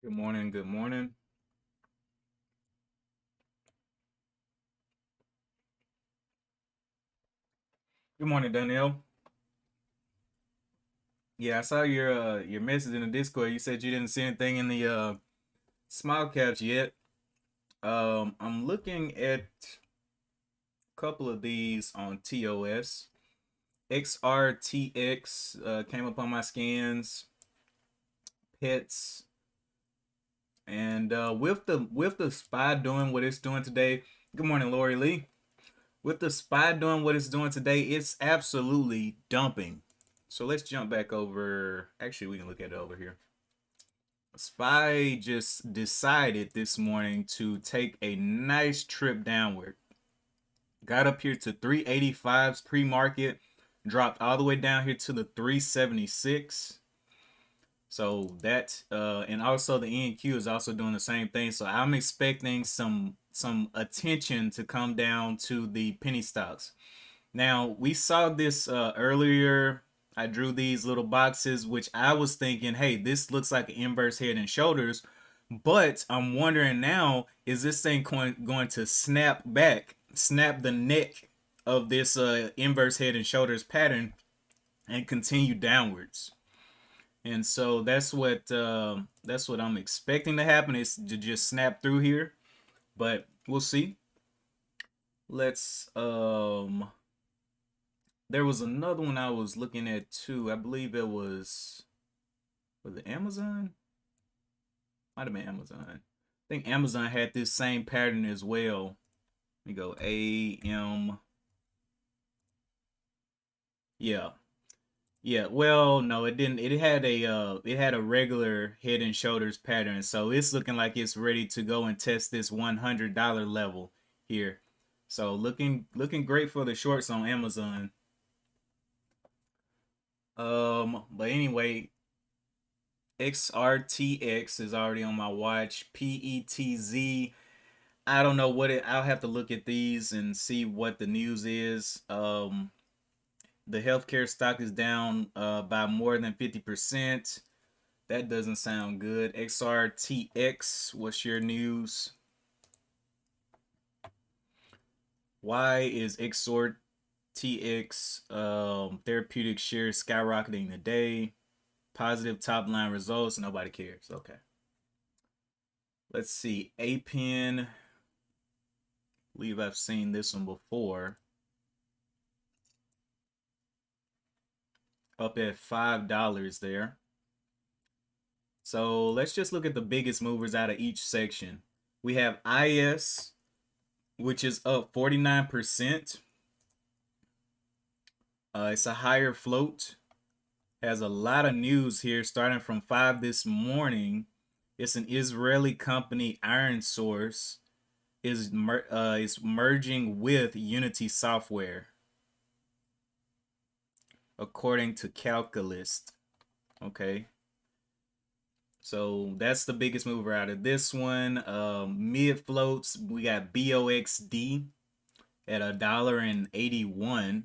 Good morning. Good morning. Good morning, Danielle. Yeah, I saw your message in the Discord. You said you didn't see anything in the smile caps yet. I'm looking at a couple of these on TOS. XRTX came up on my scans. Pets and with the SPY doing what it's doing today. Good morning, Lori Lee. With the SPY doing what it's doing today, it's absolutely dumping. So let's jump back over. Actually, we can look at it over here. SPY just decided this morning to take a nice trip downward. Got up here to 385s pre-market, dropped all the way down here to the 376. So that and also the NQ is also doing the same thing. So I'm expecting some attention to come down to the penny stocks. Now we saw this earlier. I drew these little boxes, which I was thinking, hey, this looks like an inverse head and shoulders. But I'm wondering now, is this thing going to snap back, snap the neck of this inverse head and shoulders pattern and continue downwards? And so that's what I'm expecting to happen, is to just snap through here. But we'll see. Let's there was another one I was looking at too. I believe it was it Amazon? Might have been Amazon. I think Amazon had this same pattern as well. Let me go AM. Yeah. Yeah, well, no, it didn't. It had a regular head and shoulders pattern. So it's looking like it's ready to go and test this $100 level here. So looking great for the shorts on Amazon. But anyway, XRTX is already on my watch. PETZ. I don't know what I'll have to look at these and see what the news is. The healthcare stock is down by more than 50%. That doesn't sound good. XRTX, what's your news? Why is XRTX therapeutic shares skyrocketing today? Positive top line results. Nobody cares. Okay. Let's see. APN. I believe I've seen this one before. Up at $5 there. So let's just look at the biggest movers out of each section. We have IS, which is up 49%. It's a higher float. Has a lot of news here starting from 5 this morning. It's an Israeli company, Iron Source, is merging with Unity Software, according to Calculist. Okay. So that's the biggest mover out of this one. Mid floats, we got BOXD at $1.81.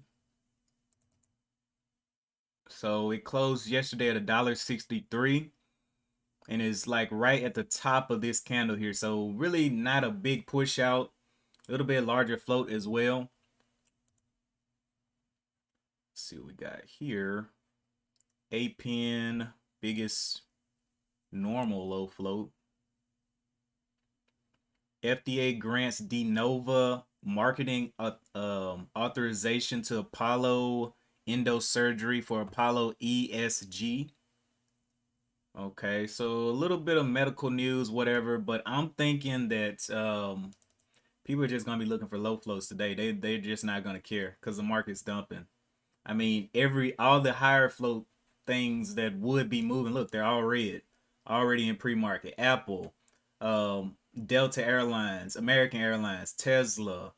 So it closed yesterday at $1.63 and is like right at the top of this candle here. So really not a big push out. A little bit larger float as well. Let's see what we got here. APN, biggest normal low float. FDA grants de novo marketing authorization to Apollo Endosurgery for Apollo ESG. Okay, so a little bit of medical news, whatever, but I'm thinking that people are just gonna be looking for low floats today. They're just not gonna care because the market's dumping. I mean, all the higher float things that would be moving, look, they're all red, already in pre-market. Apple, Delta Airlines, American Airlines, Tesla,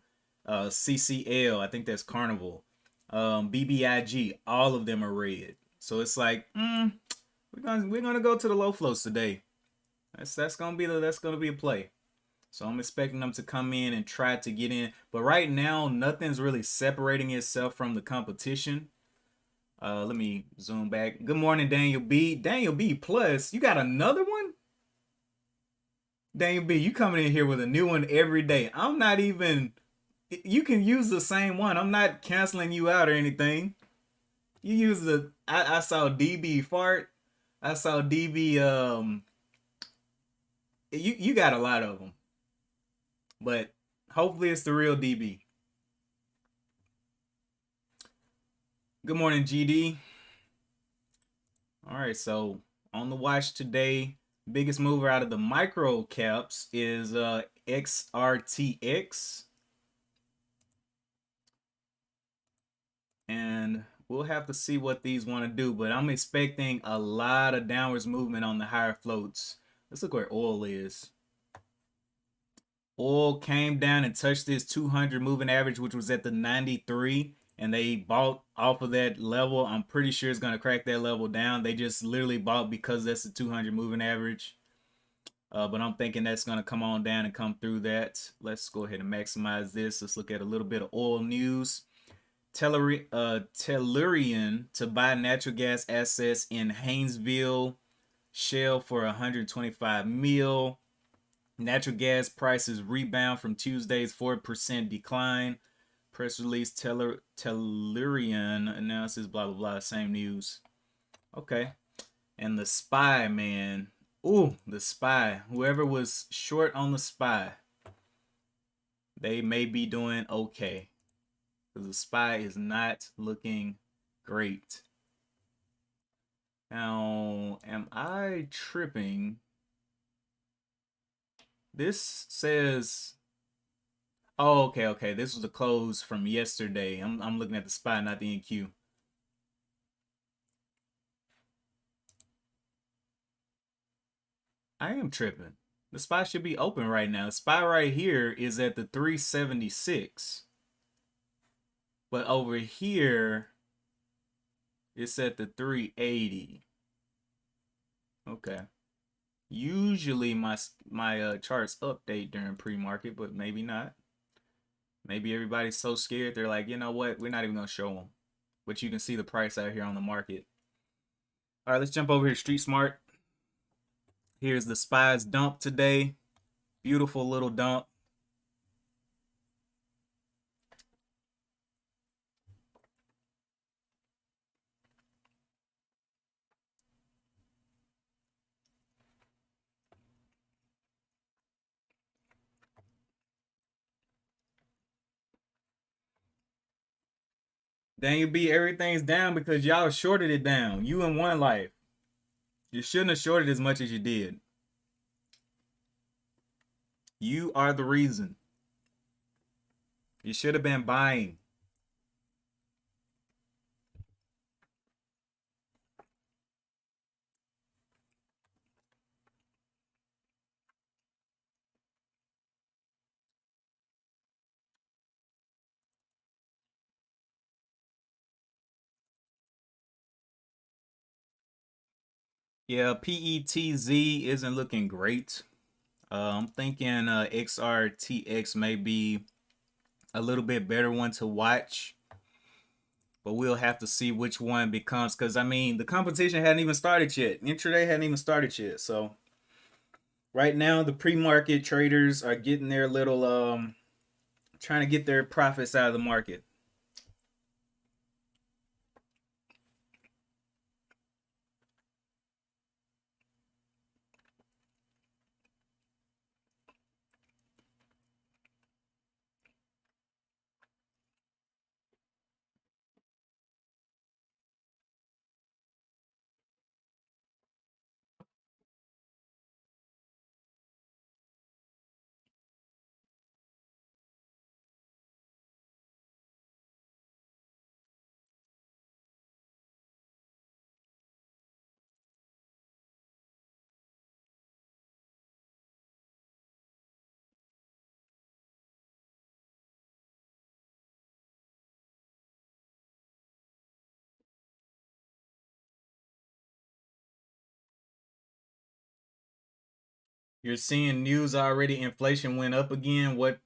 CCL, I think that's Carnival, BBIG, all of them are red. So it's like, we're gonna go to the low floats today. That's gonna be a play. So I'm expecting them to come in and try to get in. But right now, nothing's really separating itself from the competition. Let me zoom back. Good morning, Daniel B. Daniel B plus, you got another one? Dang B, you coming in here with a new one every day. I'm not even. You can use the same one. I'm not canceling you out or anything. You use the. I saw DB fart. I saw DB. You got a lot of them, but hopefully it's the real DB. Good morning, GD. All right, so on the watch today, biggest mover out of the micro caps is XRTX. And we'll have to see what these want to do, but I'm expecting a lot of downwards movement on the higher floats. Let's look where oil is. Oil came down and touched this 200 moving average, which was at the 93, and they bought off of that level. I'm pretty sure it's going to crack that level down. They just literally bought because that's the 200 moving average. But I'm thinking that's going to come on down and come through that. Let's go ahead and maximize this. Let's look at a little bit of oil news. Tellurian to buy natural gas assets in Haynesville Shell for 125 mil. Natural gas prices rebound from Tuesday's 4% decline. Press release, Tellurian announces blah blah blah. Same news. Okay. And the SPY, man. Ooh, the SPY. Whoever was short on the SPY, they may be doing okay. Because the SPY is not looking great. Now, am I tripping? This says, oh, okay. This was the close from yesterday. I'm looking at the SPY, not the NQ. I am tripping. The SPY should be open right now. The SPY right here is at the 376. But over here, it's at the 380. Okay. Usually my charts update during pre-market, but maybe not. Maybe everybody's so scared they're like, you know what? We're not even gonna show them. But you can see the price out here on the market. All right, let's jump over here. Street Smart. Here's the SPY's dump today. Beautiful little dump. Daniel B, everything's down because y'all shorted it down. You in One Life. You shouldn't have shorted as much as you did. You are the reason. You should have been buying. Yeah, PETZ isn't looking great. I'm thinking XRTX may be a little bit better one to watch, but we'll have to see which one becomes, because I mean the competition hadn't even started yet. Intraday hadn't even started yet. So right now the pre-market traders are getting their little trying to get their profits out of the market. You're seeing news already. Inflation went up again. What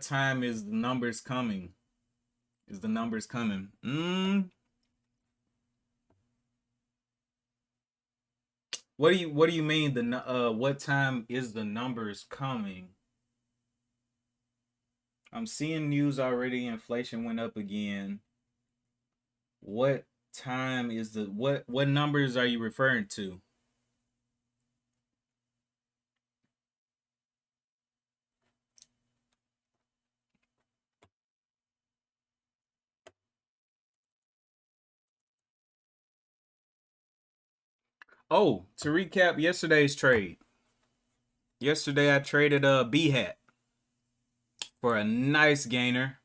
time is the numbers coming? Is the numbers coming? What do you mean what time is the numbers coming? I'm seeing news already. Inflation went up again. What time is the what numbers are you referring to? Oh, to recap yesterday's trade. Yesterday I traded B hat for a nice gainer.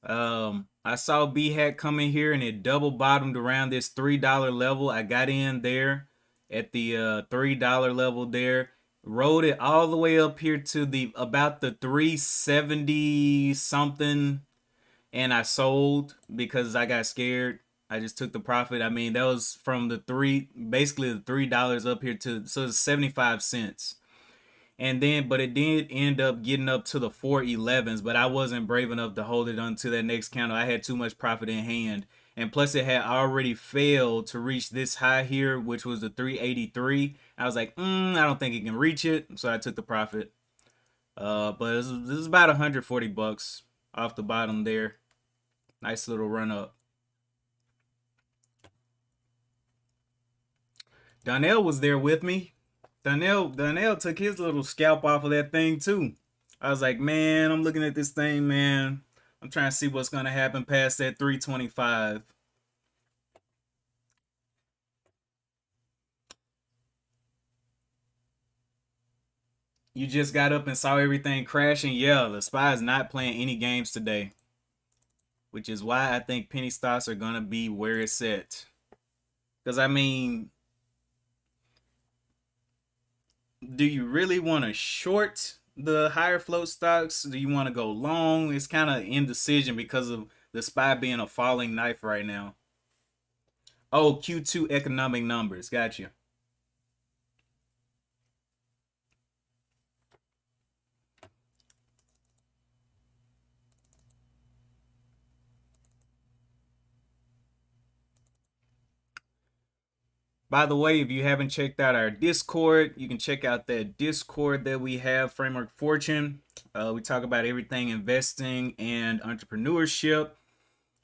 I saw B hat come in here and it double bottomed around this $3 level. I got in there at the $3 level there, rode it all the way up here to the about the 370 something, and I sold because I got scared. I just took the profit. I mean, that was from basically the $3 up here to, so it's 75 cents. And then, but it did end up getting up to the 411s, but I wasn't brave enough to hold it until that next candle. I had too much profit in hand. And plus, it had already failed to reach this high here, which was the 383. I was like, I don't think it can reach it. So I took the profit. But this is about 140 bucks off the bottom there. Nice little run up. Donnell was there with me. Donnell took his little scalp off of that thing too. I was like, man, I'm looking at this thing, man. I'm trying to see what's gonna happen past that 325. You just got up and saw everything crashing. Yeah, the SPY is not playing any games today, which is why I think penny stocks are gonna be where it's at. Because I mean, do you really want to short the higher float stocks? Do you want to go long? It's kind of indecision because of the SPY being a falling knife right now. Oh, Q2 economic numbers. Got you. By the way, if you haven't checked out our Discord, you can check out that Discord that we have, Framework Fortune. We talk about everything investing and entrepreneurship.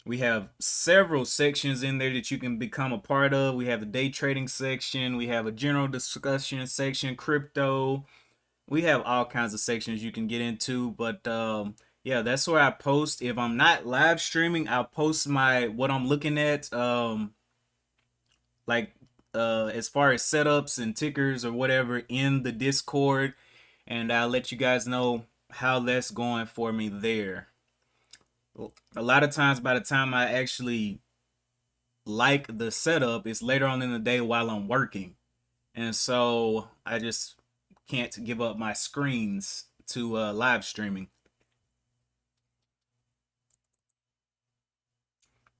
We have several sections in there that you can become a part of. We have the day trading section, we have a general discussion section, crypto. We have all kinds of sections you can get into, but yeah, that's where I post. If I'm not live streaming, I'll post my what I'm looking at, like as far as setups and tickers or whatever in the Discord, and I'll let you guys know how that's going for me there. A lot of times, by the time I actually like the setup, it's later on in the day while I'm working, and so I just can't give up my screens to live streaming.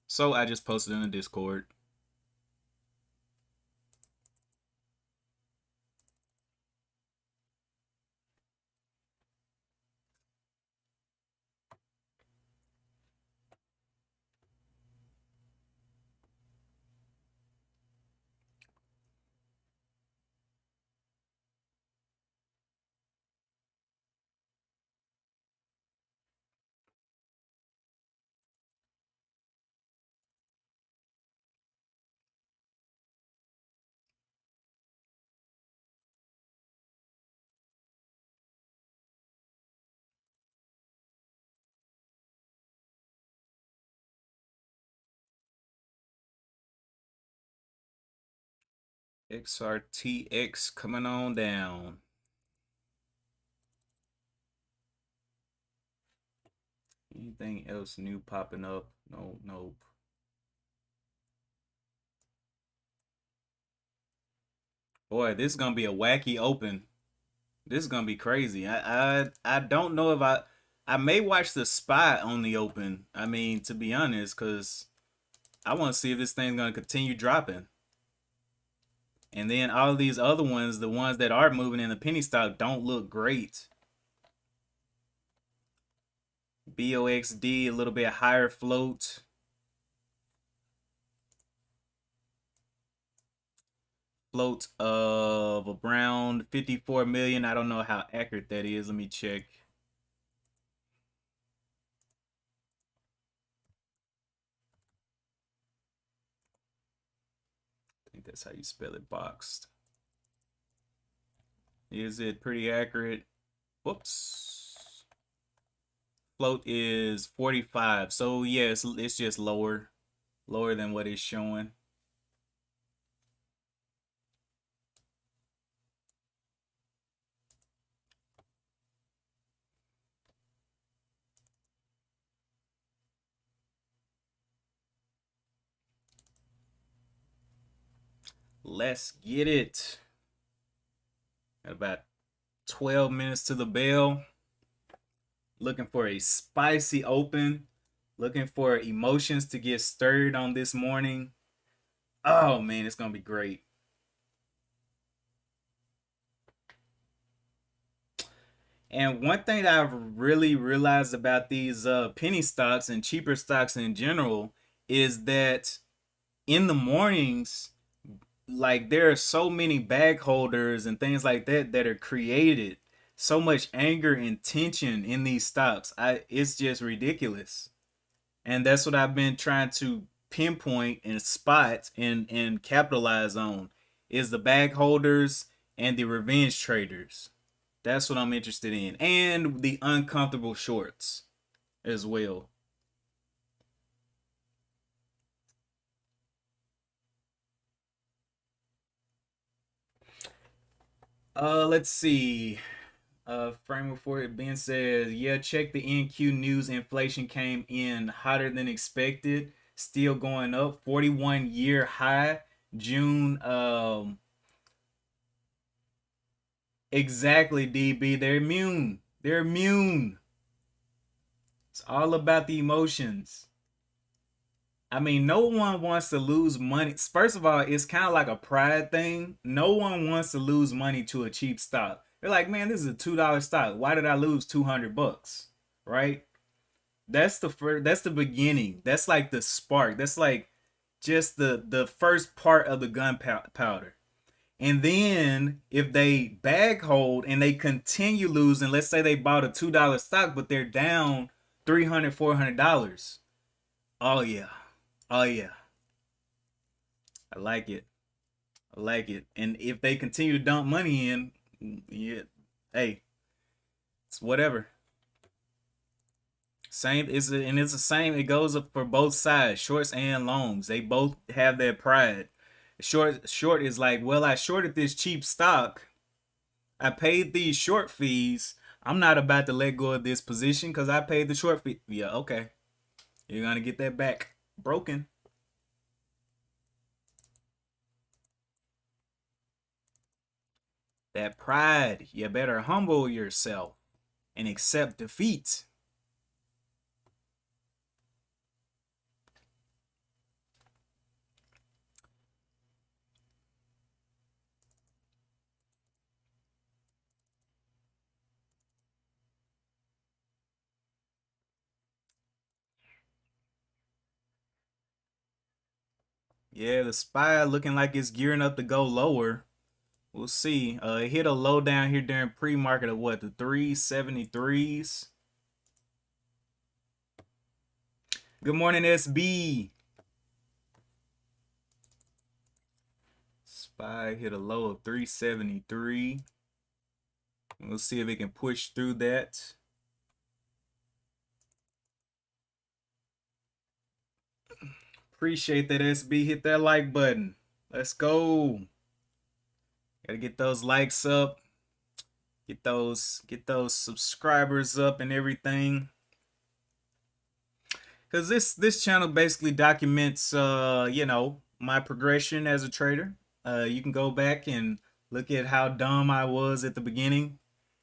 So I just posted in the Discord. XRTX coming on down. Anything else new popping up? No, nope. Boy, this is gonna be a wacky open. This is gonna be crazy. I don't know if I may watch the SPY on the open. I mean, to be honest, because I want to see if this thing's gonna continue dropping. And then all these other ones, the ones that are moving in the penny stock, don't look great. BOXD a little bit higher float. Float of around 54 million. I don't know how accurate that is. Let me check. I think that's how you spell it, boxed. Is it pretty accurate? Whoops. Float is 45. So yeah, it's just lower than what it's showing. Let's get it. Got about 12 minutes to the bell. Looking for a spicy open. Looking for emotions to get stirred on this morning. Oh man, it's gonna be great. And one thing that I've really realized about these penny stocks and cheaper stocks in general is that in the mornings, like there are so many bag holders and things like that that are created. So much anger and tension in these stocks. It's just ridiculous. And that's what I've been trying to pinpoint and spot and capitalize on is the bag holders and the revenge traders. That's what I'm interested in. And the uncomfortable shorts as well. Let's see. Frame before it being says, yeah, check the NQ news. Inflation came in hotter than expected. Still going up. 41-year high. June. Exactly, DB. They're immune. They're immune. It's all about the emotions. I mean, no one wants to lose money. First of all, it's kind of like a pride thing. No one wants to lose money to a cheap stock. They're like, man, this is a $2 stock. Why did I lose 200 bucks? Right? That's the first, that's the beginning. That's like the spark. That's like just the first part of the gunpowder. And then if they bag hold and they continue losing, let's say they bought a $2 stock, but they're down $300, $400. Oh yeah. Oh yeah. I like it. I like it. And if they continue to dump money in, yeah, hey, it's whatever. Same and it's the same. It goes up for both sides, shorts and longs. They both have their pride. Short is like, well, I shorted this cheap stock. I paid these short fees. I'm not about to let go of this position because I paid the short fee. Yeah, okay. You're gonna get that back broken. That pride. You better humble yourself and accept defeat. Yeah, the SPY looking like it's gearing up to go lower. We'll see. It hit a low down here during pre-market of what, the 373s. Good morning, SB. SPY hit a low of 373. We'll see if it can push through that. Appreciate that, SB. Hit that like button. Let's go. Gotta get those likes up. Get those subscribers up and everything. Cause this channel basically documents my progression as a trader. You can go back and look at how dumb I was at the beginning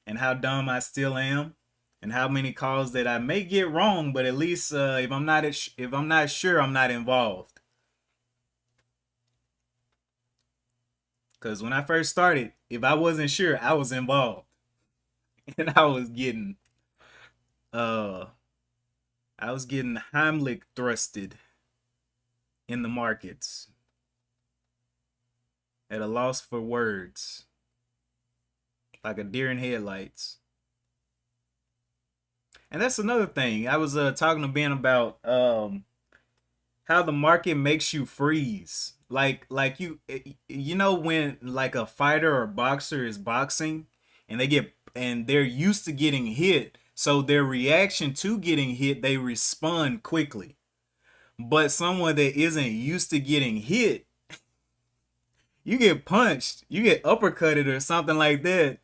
and how dumb I still am and how many calls that I may get wrong, but at least if I'm not sure, I'm not involved. Cause when I first started, if I wasn't sure, I was involved. And uh I was getting Heimlich thrusted in the markets. at a loss for words, like a deer in headlights. And that's another thing. I was talking to Ben about how the market makes you freeze. Like you know when like a fighter or boxer is boxing and they're used to getting hit, so their reaction to getting hit, they respond quickly. But someone that isn't used to getting hit, you get punched, you get uppercutted or something like that,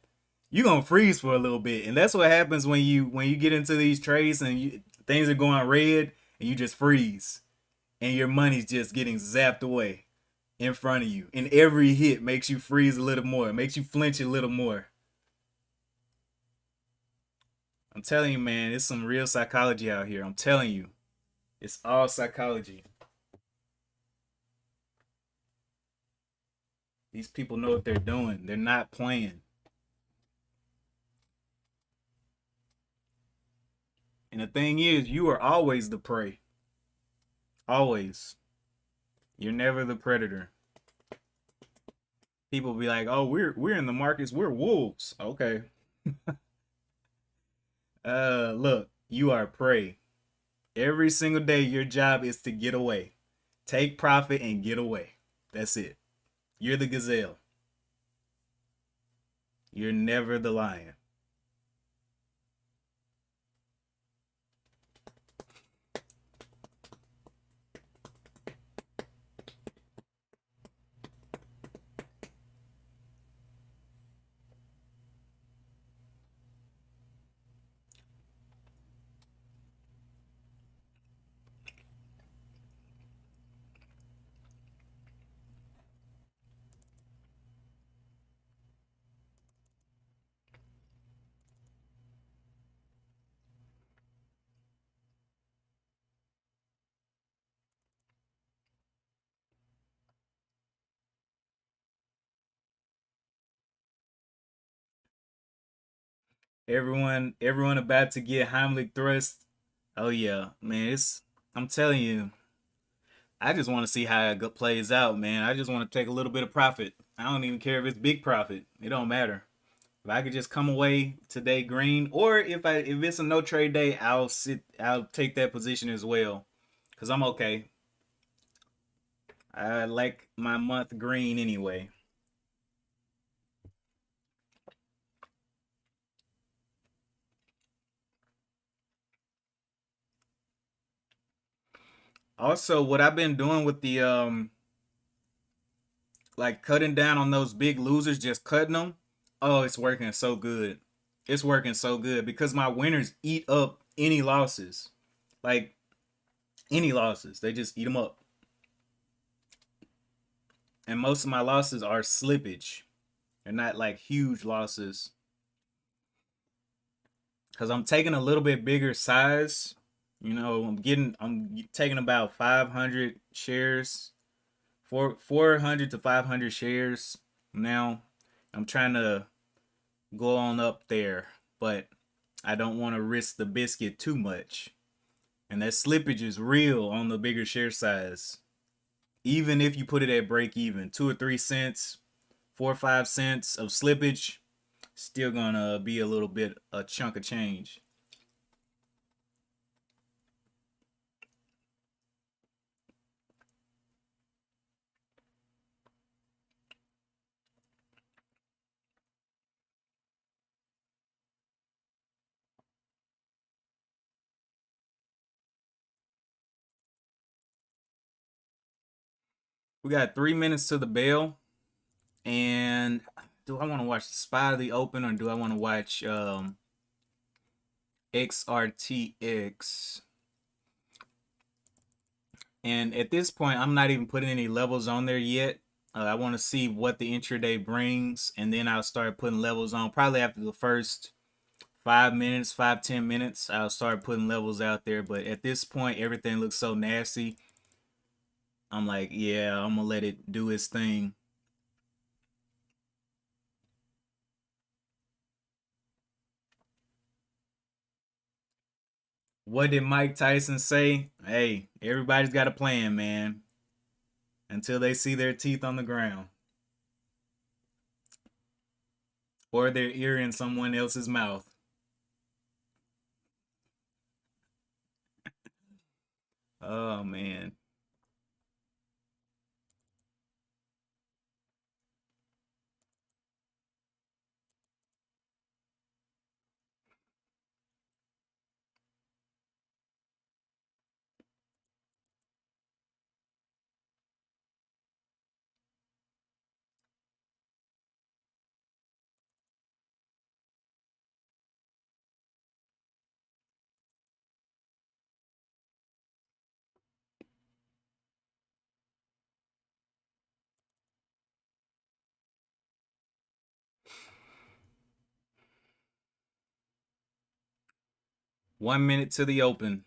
you're gonna freeze for a little bit. And that's what happens when you get into these trades and things are going red and you just freeze and your money's just getting zapped away in front of you. And every hit makes you freeze a little more, makes you flinch a little more. I'm telling you, man, it's some real psychology out here. I'm telling you, it's all psychology. These people know what they're doing. They're not playing. And the thing is, you are always the prey. Always. You're never the predator. People be like, "Oh, we're in the markets. We're wolves." Okay. Look, you are prey. Every single day, your job is to get away. Take profit and get away. That's it. You're the gazelle. You're never the lion. Everyone about to get Heimlich thrust. Oh yeah, man. I'm telling you, I just want to see how it plays out, man. I just want to take a little bit of profit. I don't even care if it's big profit. It don't matter. If I could just come away today green, or if it's a no trade day, I'll take that position as well, cause I'm okay. I like my month green anyway. Also, what I've been doing with the like cutting down on those big losers, just cutting them. Oh, it's working so good. It's working so good because my winners eat up any losses. Like any losses, they just eat them up. And most of my losses are slippage. They're not like huge losses because I'm taking a little bit bigger size. You know, I'm taking about 500 shares, 400 to 500 shares now. I'm trying to go on up there, but I don't want to risk the biscuit too much. And that slippage is real on the bigger share size. Even if you put it at break even, 2 or 3 cents, 4 or 5 cents of slippage, still gonna be a little bit a chunk of change. We got 3 minutes to the bell, and do I want to watch the spot of the open or do I want to watch XRTX? And at this point, I'm not even putting any levels on there yet. I want to see what the intraday brings, and then I'll start putting levels on. Probably after the first 5 minutes, 5-10 minutes, I'll start putting levels out there. But at this point, everything looks so nasty. I'm like, yeah, I'm gonna let it do its thing. What did Mike Tyson say? Hey, everybody's got a plan, man. Until they see their teeth on the ground. or their ear in someone else's mouth. Oh man. One minute to the open.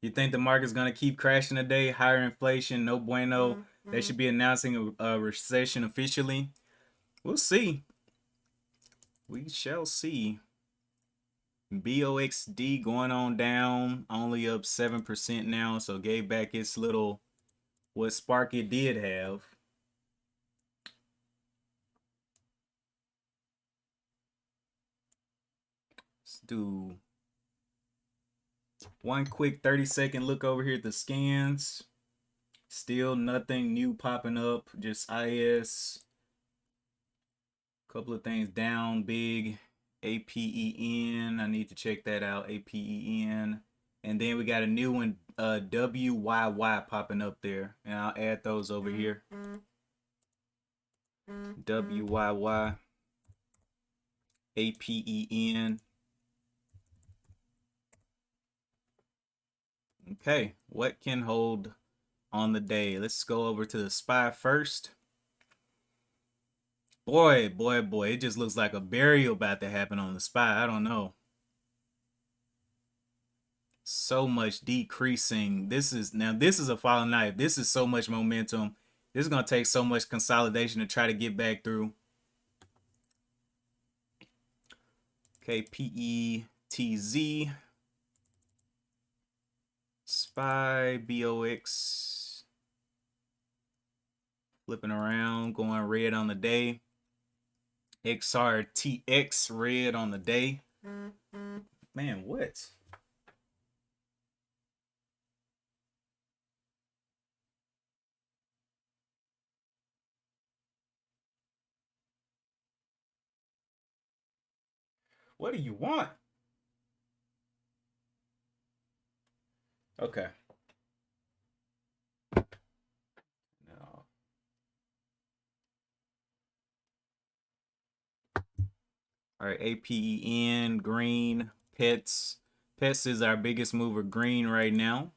You think the market's gonna keep crashing today? Higher inflation, no bueno. They should be announcing a recession officially. We'll see. We shall see. BOXD going on down, only up 7% now, so gave back its little what spark it did have. Let's do one quick 30-second look over here at the scans. Still nothing new popping up, just IS. Couple of things down big. APEN, I need to check that out. APEN. And then we got a new one, WYY popping up there. And I'll add those over here. WYY. APEN. Okay, what can hold on the day? Let's go over to the SPY first. Boy, it just looks like a burial about to happen on the SPY. I don't know. So much decreasing. This is a falling knife. This is so much momentum. This is gonna take so much consolidation to try to get back through. Okay, PETZ. SPY, BOX. Flipping around, going red on the day. XRTX red on the day. Man, what? What do you want? Okay. No. All right, APEN, green, pets. Pets is our biggest mover, green right now.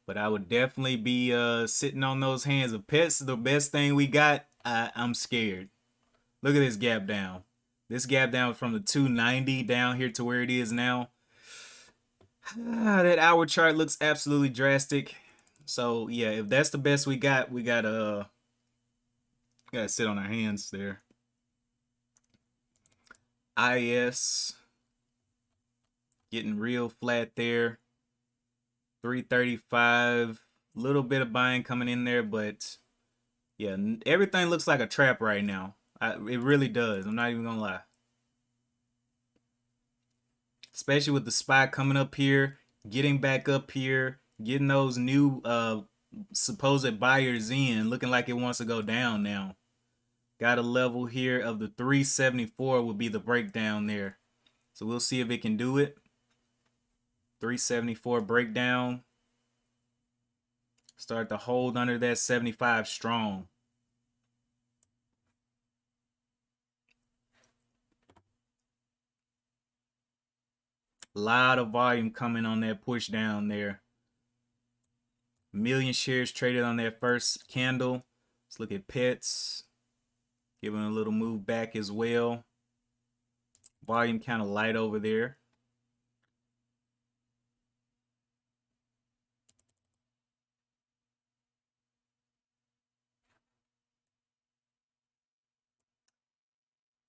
But I would definitely be sitting on those hands. If pets is the best thing we got, I'm scared. Look at this gap down. This gap down from the 290 down here to where it is now. That hour chart looks absolutely drastic. So yeah, if that's the best we gotta sit on our hands there. IS getting real flat there. 335. Little bit of buying coming in there, but yeah, everything looks like a trap right now. It really does. I'm not even gonna lie. Especially with the SPY coming up here, getting back up here, getting those new supposed buyers in, looking like it wants to go down now. Got a level here of the 374 will be the breakdown there. So we'll see if it can do it. 374 breakdown. Start to hold under that 75 strong. A lot of volume coming on that push down there. A million shares traded on that first candle. Let's look at pets. Giving a little move back as well. Volume kind of light over there.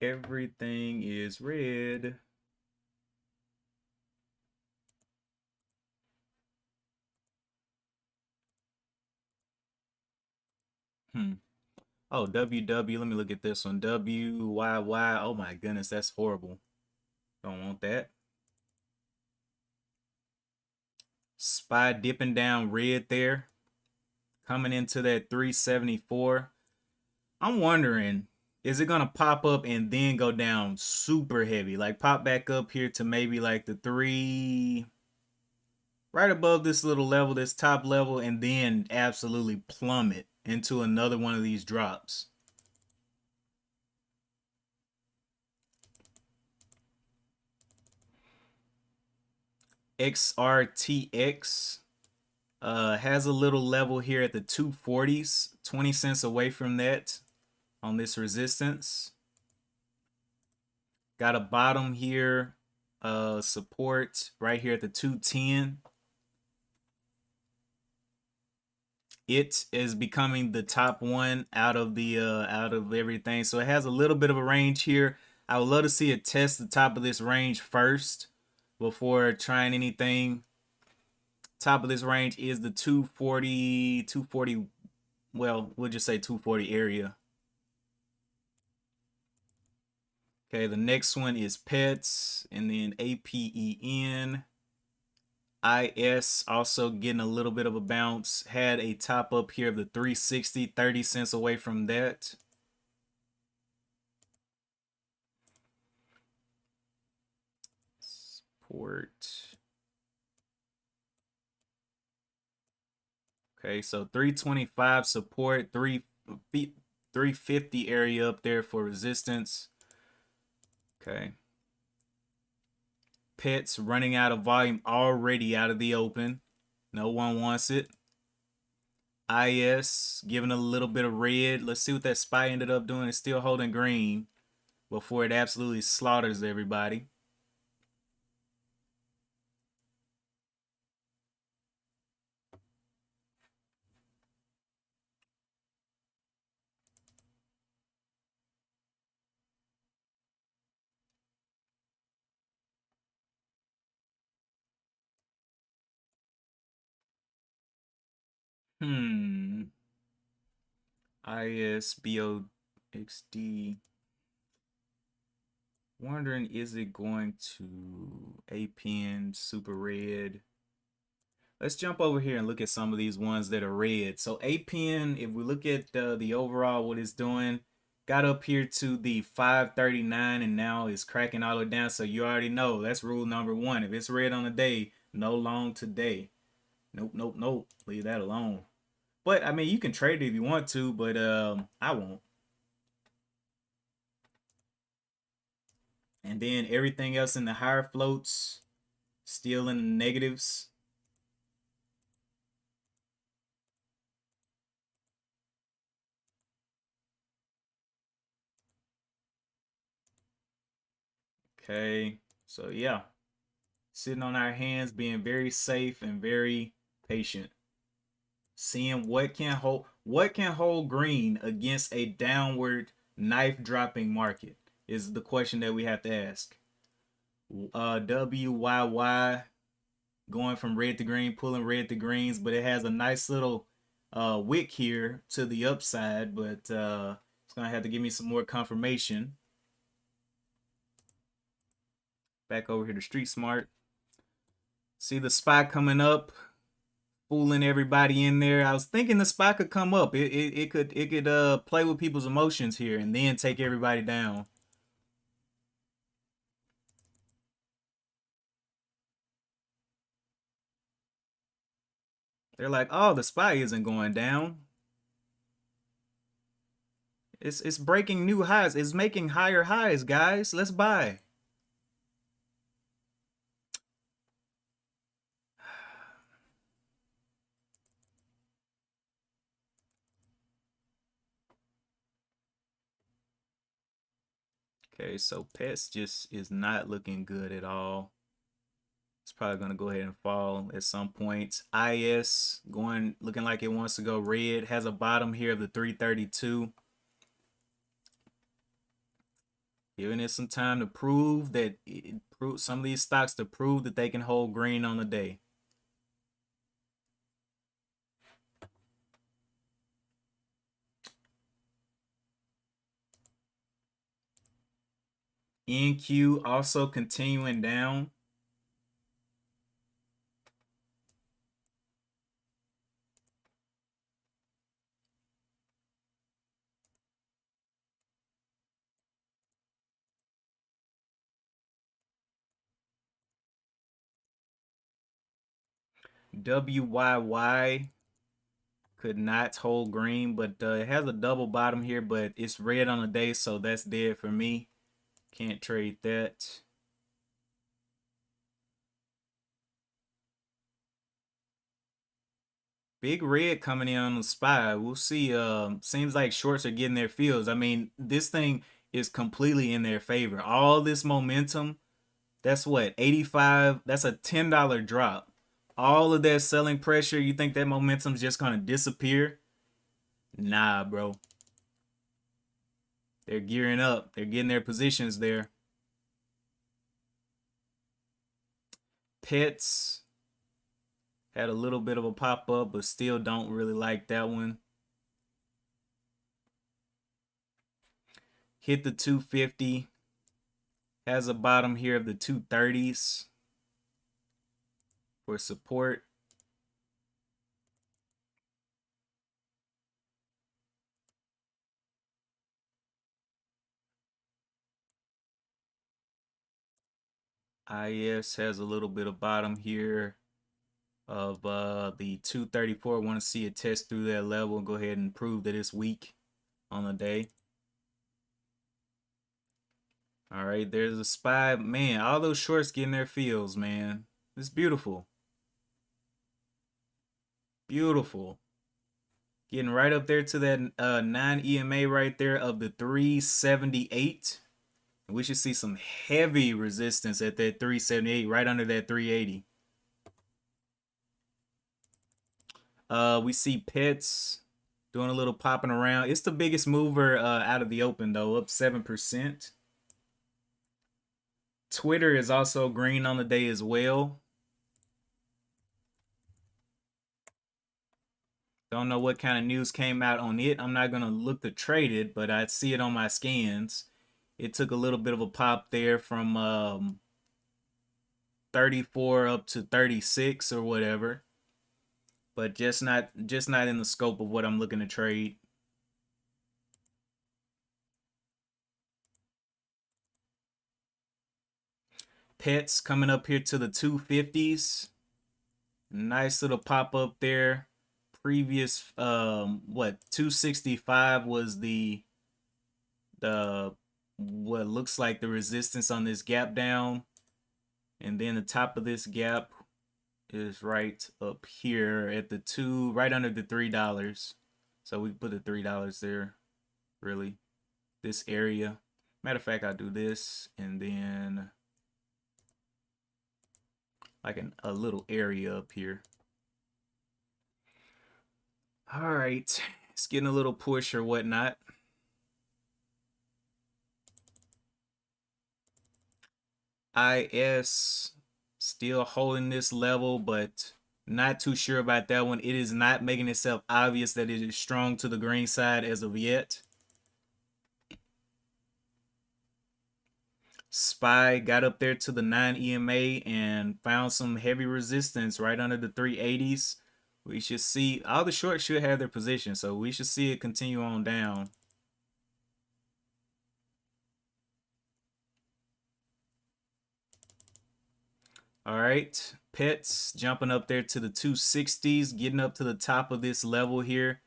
Everything is red. Oh, WW. Let me look at this one. WYY. Oh my goodness, that's horrible. Don't want that. SPY dipping down red there. Coming into that 374. I'm wondering, is it gonna pop up and then go down super heavy? Like pop back up here to maybe like the three, right above this little level, this top level, and then absolutely plummet into another one of these drops. XRTX has a little level here at the 240s, 20 cents away from that on this resistance. Got a bottom here, support right here at the 210. It is becoming the top one out of the out of everything. So it has a little bit of a range here. I would love to see it test the top of this range first before trying anything. Top of this range is the 240, well, we'll just say 240 area. Okay, the next one is pets, and then APEN. IS also getting a little bit of a bounce. Had a top up here of the 360, 30 cents away from that. Support. Okay, so 325 support, 350 area up there for resistance. Okay. Pets running out of volume already out of the open. No one wants it. IS giving a little bit of red. Let's see what that SPY ended up doing. It's still holding green before it absolutely slaughters everybody. ISBOXD. Wondering, is it going to APN super red? Let's jump over here and look at some of these ones that are red. So APN, if we look at the overall, what it's doing, got up here to the 539 and now is cracking all the way down. So you already know that's rule number one. If it's red on the day, no long today. Nope, nope, nope. Leave that alone. But I mean, you can trade it if you want to, but I won't. And then everything else in the higher floats, still in the negatives. Okay, so yeah, sitting on our hands, being very safe and very patient, seeing what can hold green against a downward knife dropping market is the question that we have to ask. WYY going from red to green, pulling red to greens, but it has a nice little wick here to the upside, but it's gonna have to give me some more confirmation. Back over here to Street Smart. See the SPY coming up, fooling everybody in there. I was thinking the SPY could come up. It could play with people's emotions here and then take everybody down. They're like, oh, the SPY isn't going down. It's breaking new highs. It's making higher highs, guys. Let's buy. Okay, so pets just is not looking good at all. It's probably gonna go ahead and fall at some point. IS looking like it wants to go red. Has a bottom here of the 332. Giving it some time to prove that some of these stocks to prove that they can hold green on the day. NQ also continuing down. WYY could not hold green, but it has a double bottom here, but it's red on the day, so that's dead for me. Can't trade that. Big red coming in on the SPY. We'll see. Seems like shorts are getting their fills. I mean, this thing is completely in their favor. All this momentum, that's what, 85, that's a $10 drop. All of that selling pressure, you think that momentum's just gonna disappear? Nah, bro. They're gearing up. They're getting their positions there. Pets had a little bit of a pop up, but still don't really like that one. Hit the 250. Has a bottom here of the 230s for support. IS has a little bit of bottom here of the 234. Want to see it test through that level. Go ahead and prove that it's weak on the day. All right, there's a SPY. Man, all those shorts getting their feels, man. It's beautiful. Beautiful. Getting right up there to that 9 EMA right there of the 378. We should see some heavy resistance at that 378, right under that 380. We see pets doing a little popping around. It's the biggest mover out of the open, though, up 7%. Twitter is also green on the day as well. Don't know what kind of news came out on it. I'm not going to look to trade it, but I see it on my scans. It took a little bit of a pop there from 34 up to 36 or whatever. But just not in the scope of what I'm looking to trade. Pets coming up here to the 250s. Nice little pop up there. Previous what 265 was the what looks like the resistance on this gap down, and then the top of this gap is right up here at the right under the $3. So we put the $3 there, really, this area. Matter of fact, I'll do this and then like a little area up here. All right, it's getting a little push or whatnot. IS still holding this level, but not too sure about that one. It is not making itself obvious that it is strong to the green side as of yet. SPY got up there to the 9 EMA and found some heavy resistance right under the 380s. We should see all the shorts should have their position, so we should see it continue on down. All right, pets jumping up there to the 260s, getting up to the top of this level here.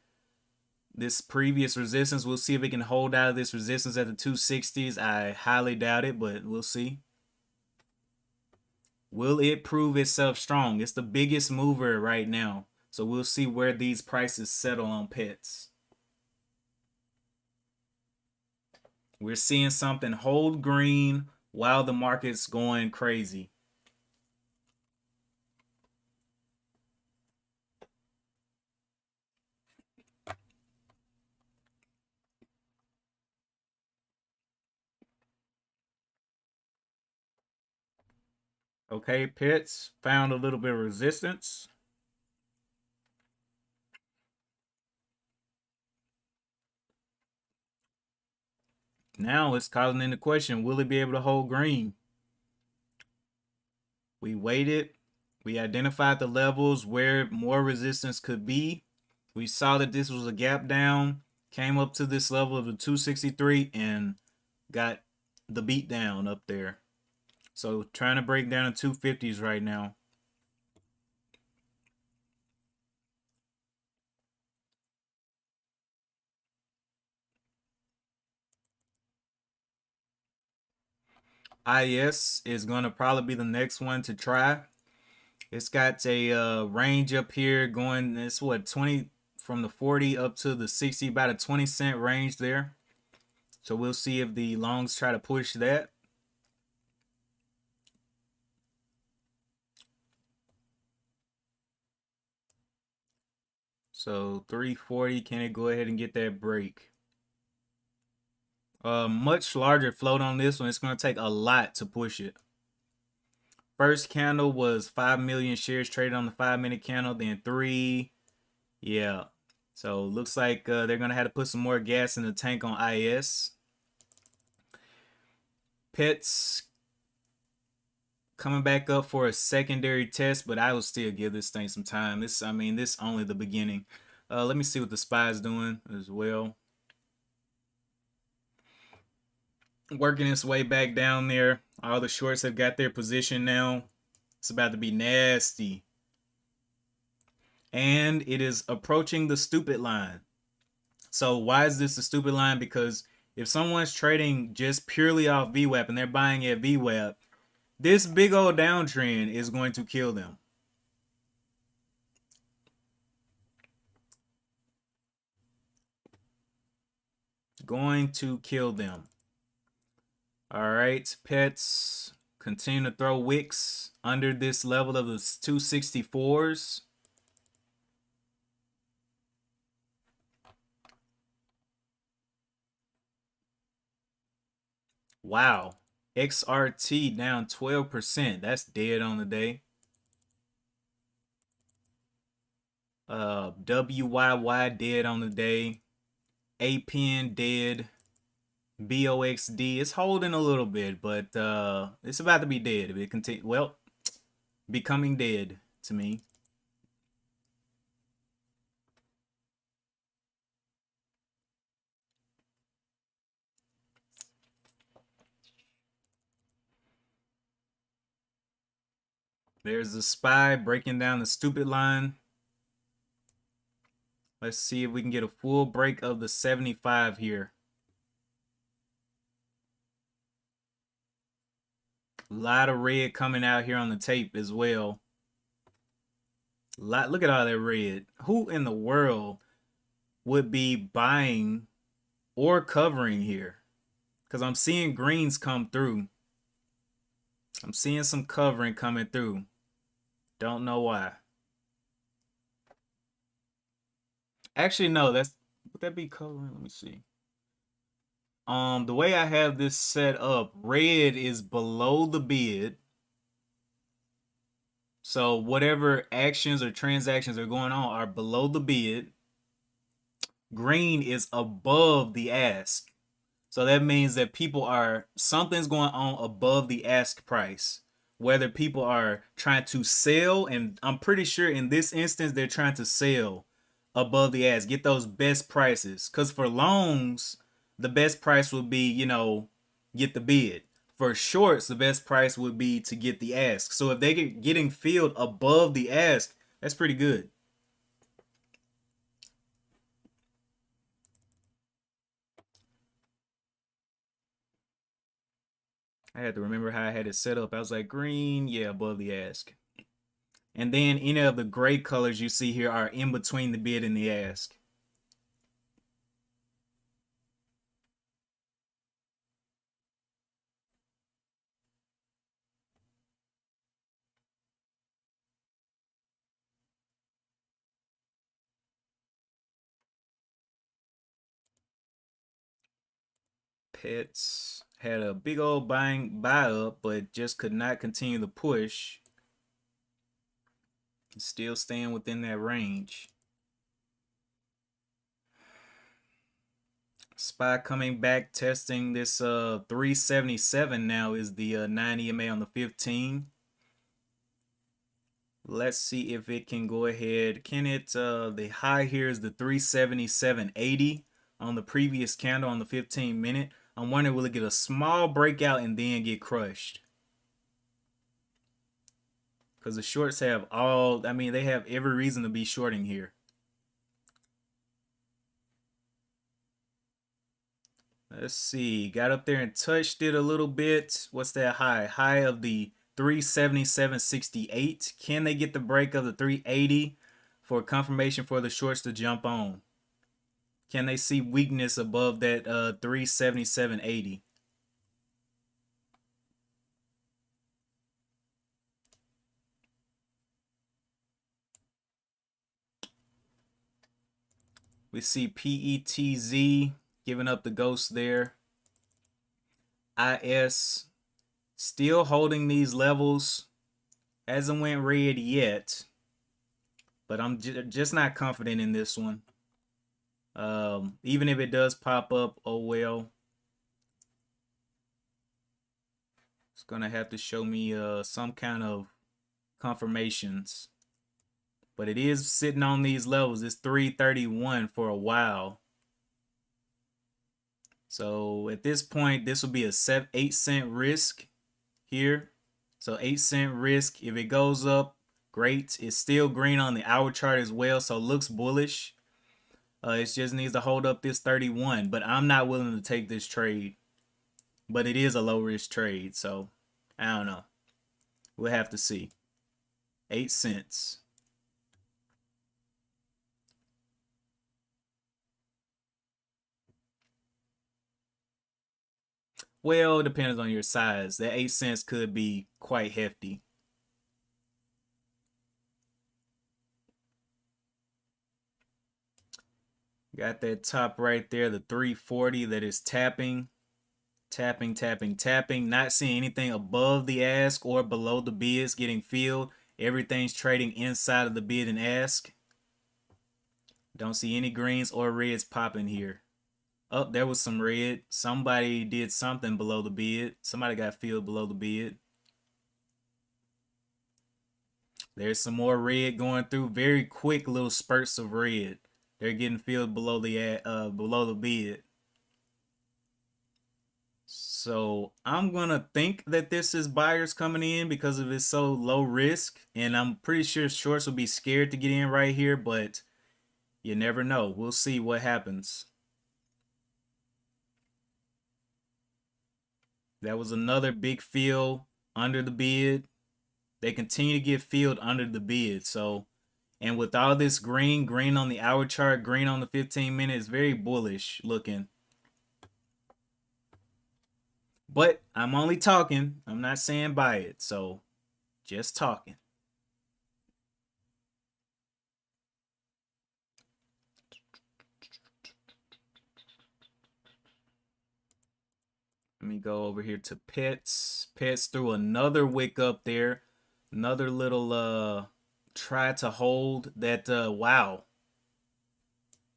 This previous resistance, we'll see if it can hold out of this resistance at the 260s. I highly doubt it, but we'll see. Will it prove itself strong? It's the biggest mover right now. So we'll see where these prices settle on pets. We're seeing something hold green while the market's going crazy. Okay, pets found a little bit of resistance. Now it's calling into question, will it be able to hold green? We waited. We identified the levels where more resistance could be. We saw that this was a gap down, came up to this level of the 263 and got the beat down up there. So trying to break down the 250s right now. IS is going to probably be the next one to try. It's got a range up here going, it's what, 20 from the 40 up to the 60, about a 20-cent range there. So we'll see if the longs try to push that. So 340, can it go ahead and get that break? Much larger float on this one. It's going to take a lot to push it. First candle was 5 million shares traded on the 5-minute candle, then 3. Yeah. So looks like they're going to have to put some more gas in the tank on IS. Pets coming back up for a secondary test, but I will still give this thing some time. This only the beginning. Let me see what the SPY is doing as well. Working its way back down there. All the shorts have got their position now. It's about to be nasty. And it is approaching the stupid line. So why is this a stupid line? Because if someone's trading just purely off VWAP and they're buying at VWAP, this big old downtrend is going to kill them. Going to kill them. All right, pets, continue to throw wicks under this level of the 264s. Wow. XRT down 12%. That's dead on the day. WYY dead on the day. APN dead. BOXD is holding a little bit, but it's about to be dead if it continue. Well, becoming dead to me. There's the SPY breaking down the stupid line. Let's see if we can get a full break of the 75 here. A lot of red coming out here on the tape as well. Look at all that red. Who in the world would be buying or covering here? Because I'm seeing greens come through. I'm seeing some covering coming through. Don't know why. Actually, no, would that be covering? Let me see. The way I have this set up, red is below the bid. So whatever actions or transactions are going on are below the bid. Green is above the ask. So that means that something's going on above the ask price. Whether people are trying to sell, and I'm pretty sure in this instance they're trying to sell above the ask, get those best prices. Because for longs, the best price would be, get the bid. For shorts, the best price would be to get the ask. So if they're getting filled above the ask, that's pretty good. I had to remember how I had it set up. I was like, green, yeah, above the ask. And then any of the gray colors you see here are in between the bid and the ask. Pets had a big old buy up, but just could not continue the push. Still staying within that range. SPY coming back, testing this 377 now is the 9 EMA on the 15. Let's see if it can go ahead. Can it, the high here is the 377.80 on the previous candle on the 15-minute. I'm wondering, will it get a small breakout and then get crushed? Because the shorts have they have every reason to be shorting here. Let's see. Got up there and touched it a little bit. What's that high? High of the 377.68. Can they get the break of the 380 for confirmation for the shorts to jump on? Can they see weakness above that 377.80? We see PETZ giving up the ghost there. IS still holding these levels. Hasn't went red yet. But I'm just not confident in this one. Even if it does pop up, oh well. It's going to have to show me some kind of confirmations. But it is sitting on these levels. It's 331 for a while. So at this point, this will be a 8-cent risk here. So 8-cent risk. If it goes up, great. It's still green on the hour chart as well, so it looks bullish. It just needs to hold up this 31, but I'm not willing to take this trade. But it is a low risk trade, so I don't know. We'll have to see. 8 cents. Well, it depends on your size. That 8 cents could be quite hefty. Got that top right there, the 340 that is tapping. Tapping, tapping, tapping. Not seeing anything above the ask or below the bids getting filled. Everything's trading inside of the bid and ask. Don't see any greens or reds popping here. Oh, there was some red. Somebody did something below the bid. Somebody got filled below the bid. There's some more red going through. Very quick little spurts of red. They're getting filled below the bid. So I'm gonna think that this is buyers coming in because of it's so low risk, and I'm pretty sure shorts will be scared to get in right here, but you never know. We'll see what happens. That was another big fill under the bid. They continue to get filled under the bid. So, and with all this green on the hour chart, green on the 15-minute, is very bullish looking. But I'm only talking. I'm not saying buy it. So, just talking. Let me go over here to pets. Pets threw another wick up there. Another little try to hold that wow.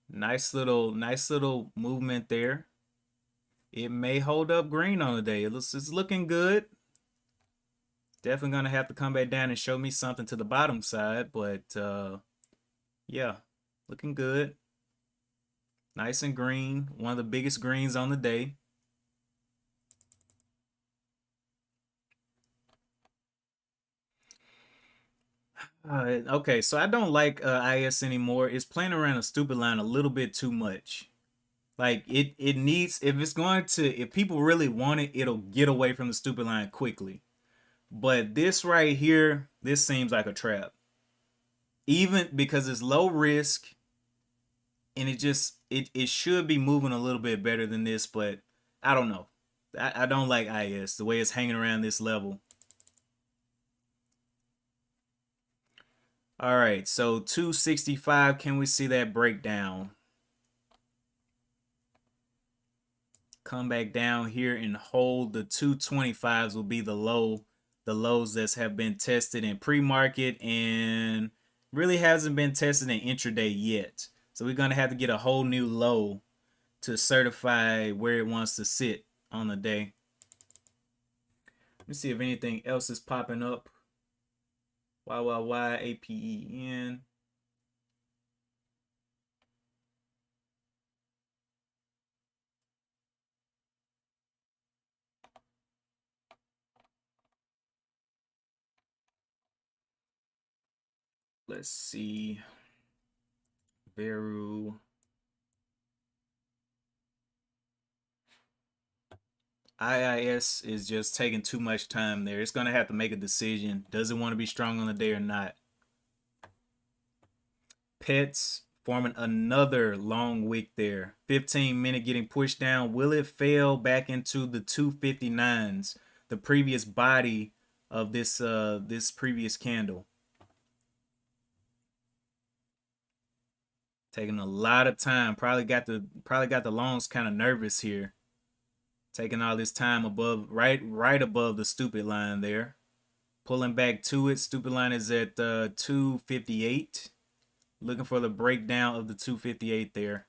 Nice little movement there. It may hold up green on the day. It's looking good. Definitely gonna have to come back down and show me something to the bottom side, but yeah, looking good. Nice and green. One of the biggest greens on the day. Okay, so I don't like IS anymore. It's playing around a stupid line a little bit too much. Like it needs, if people really want it, it'll get away from the stupid line quickly. But this right here, this seems like a trap. Even because it's low risk and it should be moving a little bit better than this, but I don't know. I don't like IS the way it's hanging around this level. All right, so 265, can we see that breakdown? Come back down here and hold. The 225s will be the lows that have been tested in pre-market and really hasn't been tested in intraday yet. So we're gonna have to get a whole new low to certify where it wants to sit on the day. Let me see if anything else is popping up. YYYAPEN. Let's see. Veru. IIS is just taking too much time there. It's going to have to make a decision. Does it want to be strong on the day or not? Pets forming another long wick there. 15-minute getting pushed down. Will it fail back into the 259s, the previous body of this previous candle? Taking a lot of time. Probably got the longs kind of nervous here. Taking all this time above, right above the stupid line there. Pulling back to it. Stupid line is at 258. Looking for the breakdown of the 258 there.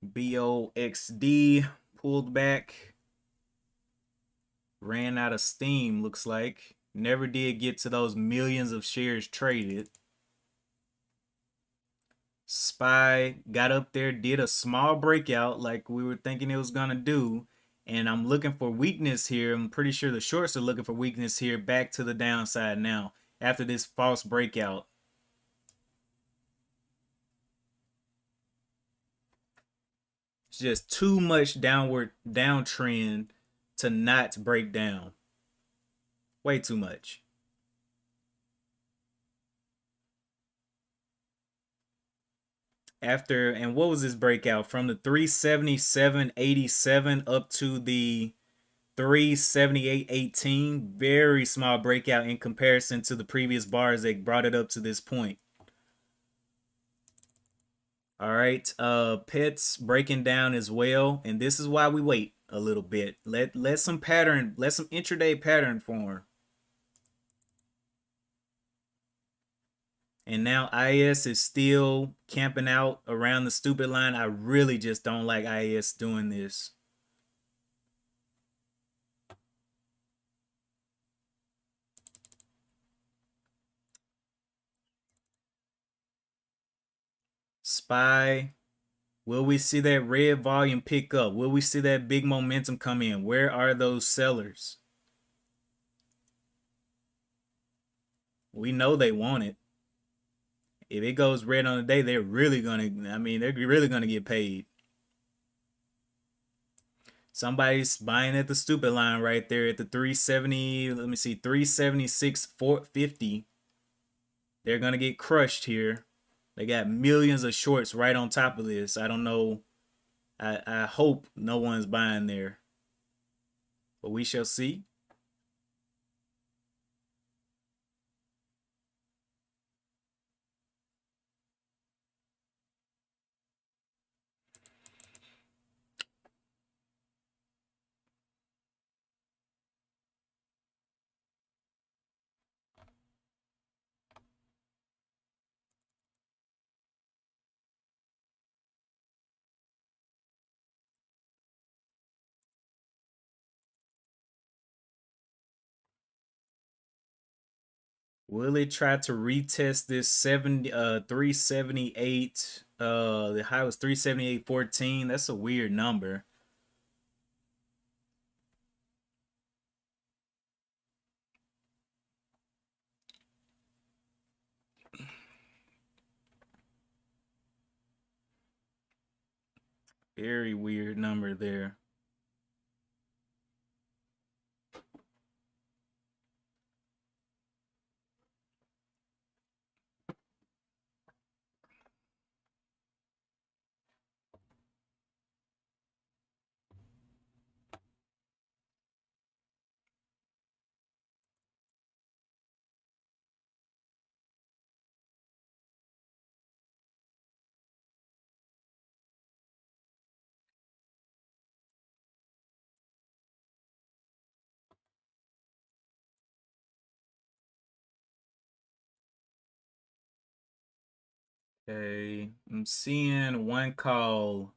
BOXD pulled back. Ran out of steam, looks like. Never did get to those millions of shares traded. SPY got up there, did a small breakout like we were thinking it was going to do. And I'm looking for weakness here. I'm pretty sure the shorts are looking for weakness here back to the downside now after this false breakout. It's just too much downtrend to not break down. Way too much. After, and what was this breakout? From the 377.87 up to the 378.18. Very small breakout in comparison to the previous bars that brought it up to this point. All right, pets breaking down as well, and this is why we wait a little bit. Let some intraday pattern form. And now IS is still camping out around the stupid line. I really just don't like IS doing this. SPY. Will we see that red volume pick up? Will we see that big momentum come in? Where are those sellers? We know they want it. If it goes red on the day, they're really gonna get paid. Somebody's buying at the stupid line right there at the 370. Let me see, 376.450. They're gonna get crushed here. They got millions of shorts right on top of this. I don't know. I hope no one's buying there, but we shall see. Will it try to retest this 378? The high was 378.14. That's a weird number. Very weird number there. Okay, I'm seeing one called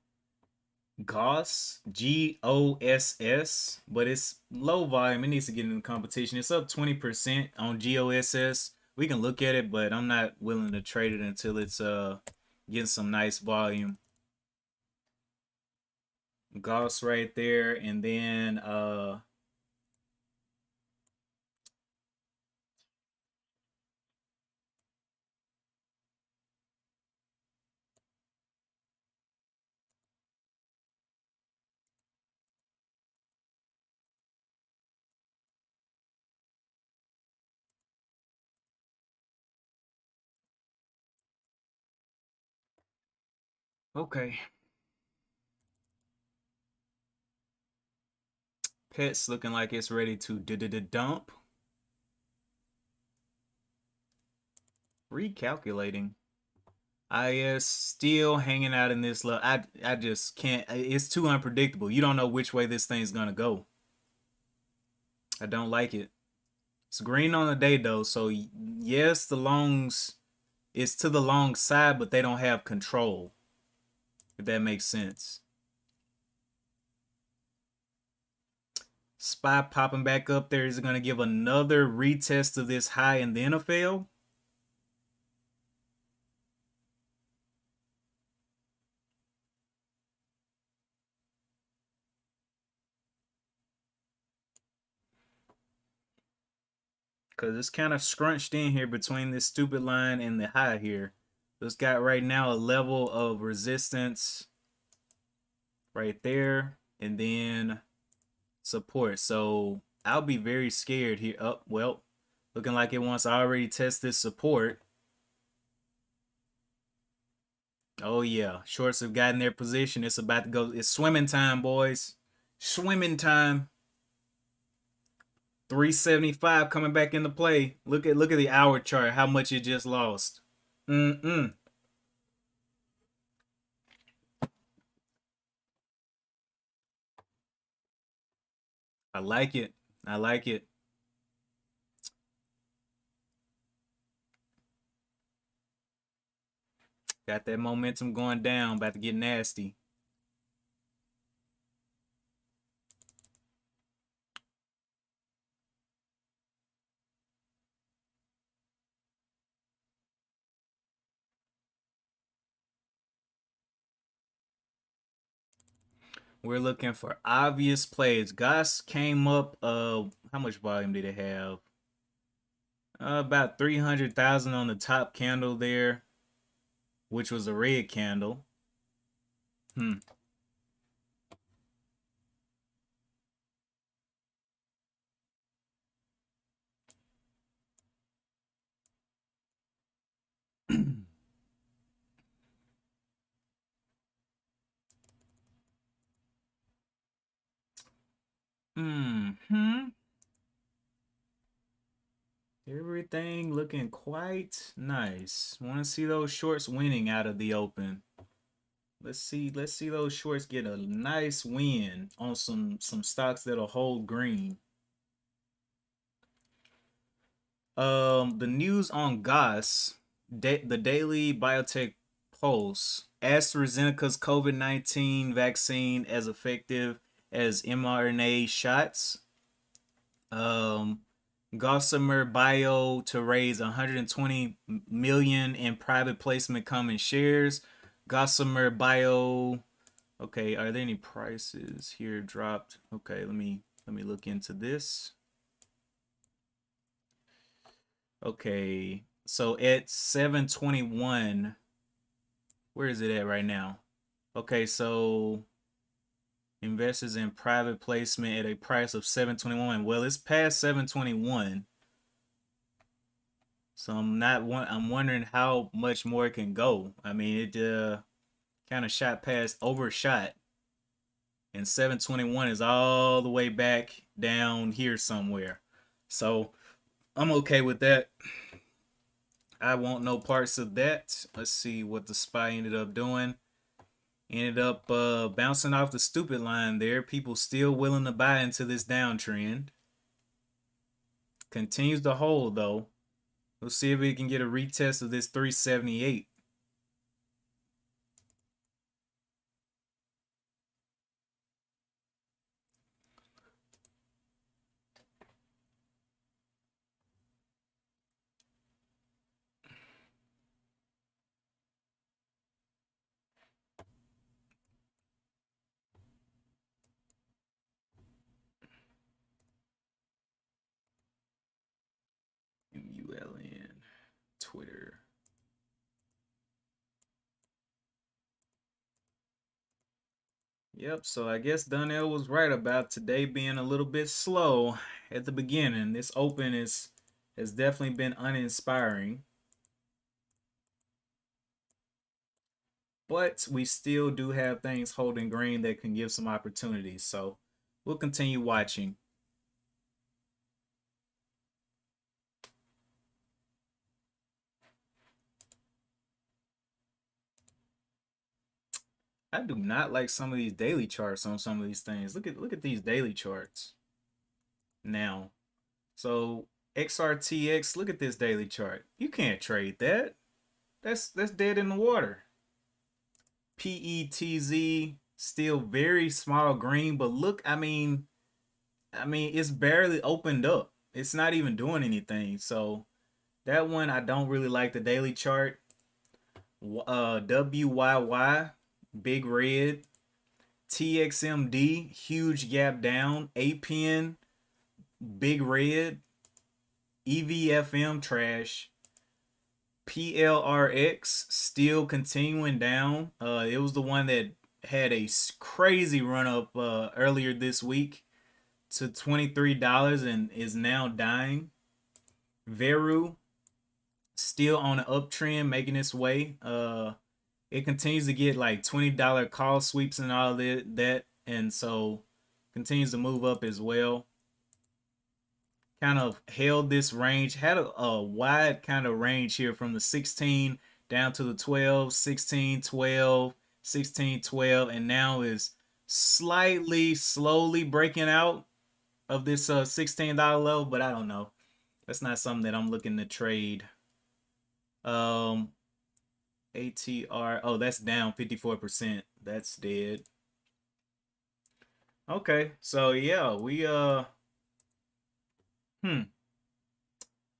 Goss, Goss, but it's low volume. It needs to get in the competition. It's up 20% on GOSS. We can look at it, but I'm not willing to trade it until it's getting some nice volume. Goss right there, and then okay. Pets looking like it's ready to dump. Recalculating. IS still hanging out in this level. I just can't. It's too unpredictable. You don't know which way this thing's gonna go. I don't like it. It's green on the day though, so yes, the longs. It's to the long side, but they don't have control. If that makes sense. SPY popping back up there. Is it going to give another retest of this high and then a fail? Because it's kind of scrunched in here between this stupid line and the high here. So it's got right now a level of resistance right there. And then support. So I'll be very scared here. Oh, well, looking like it wants to already test this support. Oh yeah, shorts have gotten their position. It's about to go. It's swimming time, boys. Swimming time. 375 coming back into play. Look at the hour chart. How much it just lost. Mm-mm. I like it. I like it. Got that momentum going down. About to get nasty. We're looking for obvious plays. Goss came up. How much volume did it have? About 300,000 on the top candle there, which was a red candle. Hmm. Hmm. Everything looking quite nice. Want to see those shorts winning out of the open. Let's see those shorts get a nice win on some stocks that'll hold green. The news on Goss, the Daily Biotech Pulse, AstraZeneca's COVID-19 vaccine as effective as mRNA shots. Um, Gossamer Bio to raise 120 million in private placement common shares. Gossamer Bio. Okay, are there any prices here dropped? Okay, let me look into this. Okay, so at 721, where is it at right now? Okay, so investors in private placement at a price of 721. Well, it's past 721. So I'm wondering how much more it can go. I mean, it kind of overshot, and 721 is all the way back down here somewhere. So I'm okay with that. I want no parts of that. Let's see what the SPY ended up doing. Ended up bouncing off the stupid line there. People still willing to buy into this downtrend. Continues to hold though. We'll see if we can get a retest of this 378. ULN Twitter. Yep, so I guess Donnell was right about today being a little bit slow at the beginning. This open has definitely been uninspiring. But we still do have things holding green that can give some opportunities. So we'll continue watching. I do not like some of these daily charts on some of these things. Look at these daily charts now. So XRTX, look at this daily chart. You can't trade that. That's dead in the water. PETZ still very small green, but look, I mean it's barely opened up. It's not even doing anything. So that one I don't really like the daily chart. WYY, big red. TXMD, huge gap down. APN, big red. EVFM, trash. PLRX, still continuing down. It was the one that had a crazy run up earlier this week to $23 and is now dying. Veru, still on an uptrend, making its way. It continues to get like $20 call sweeps and all that, and so continues to move up as well. Kind of held this range, had a wide kind of range here from the 16 down to the 12, 16, 12, 16, 12, and now is slightly slowly breaking out of this $16 level, but I don't know. That's not something that I'm looking to trade. ATR, oh, that's down 54%. That's dead. Okay, so yeah, we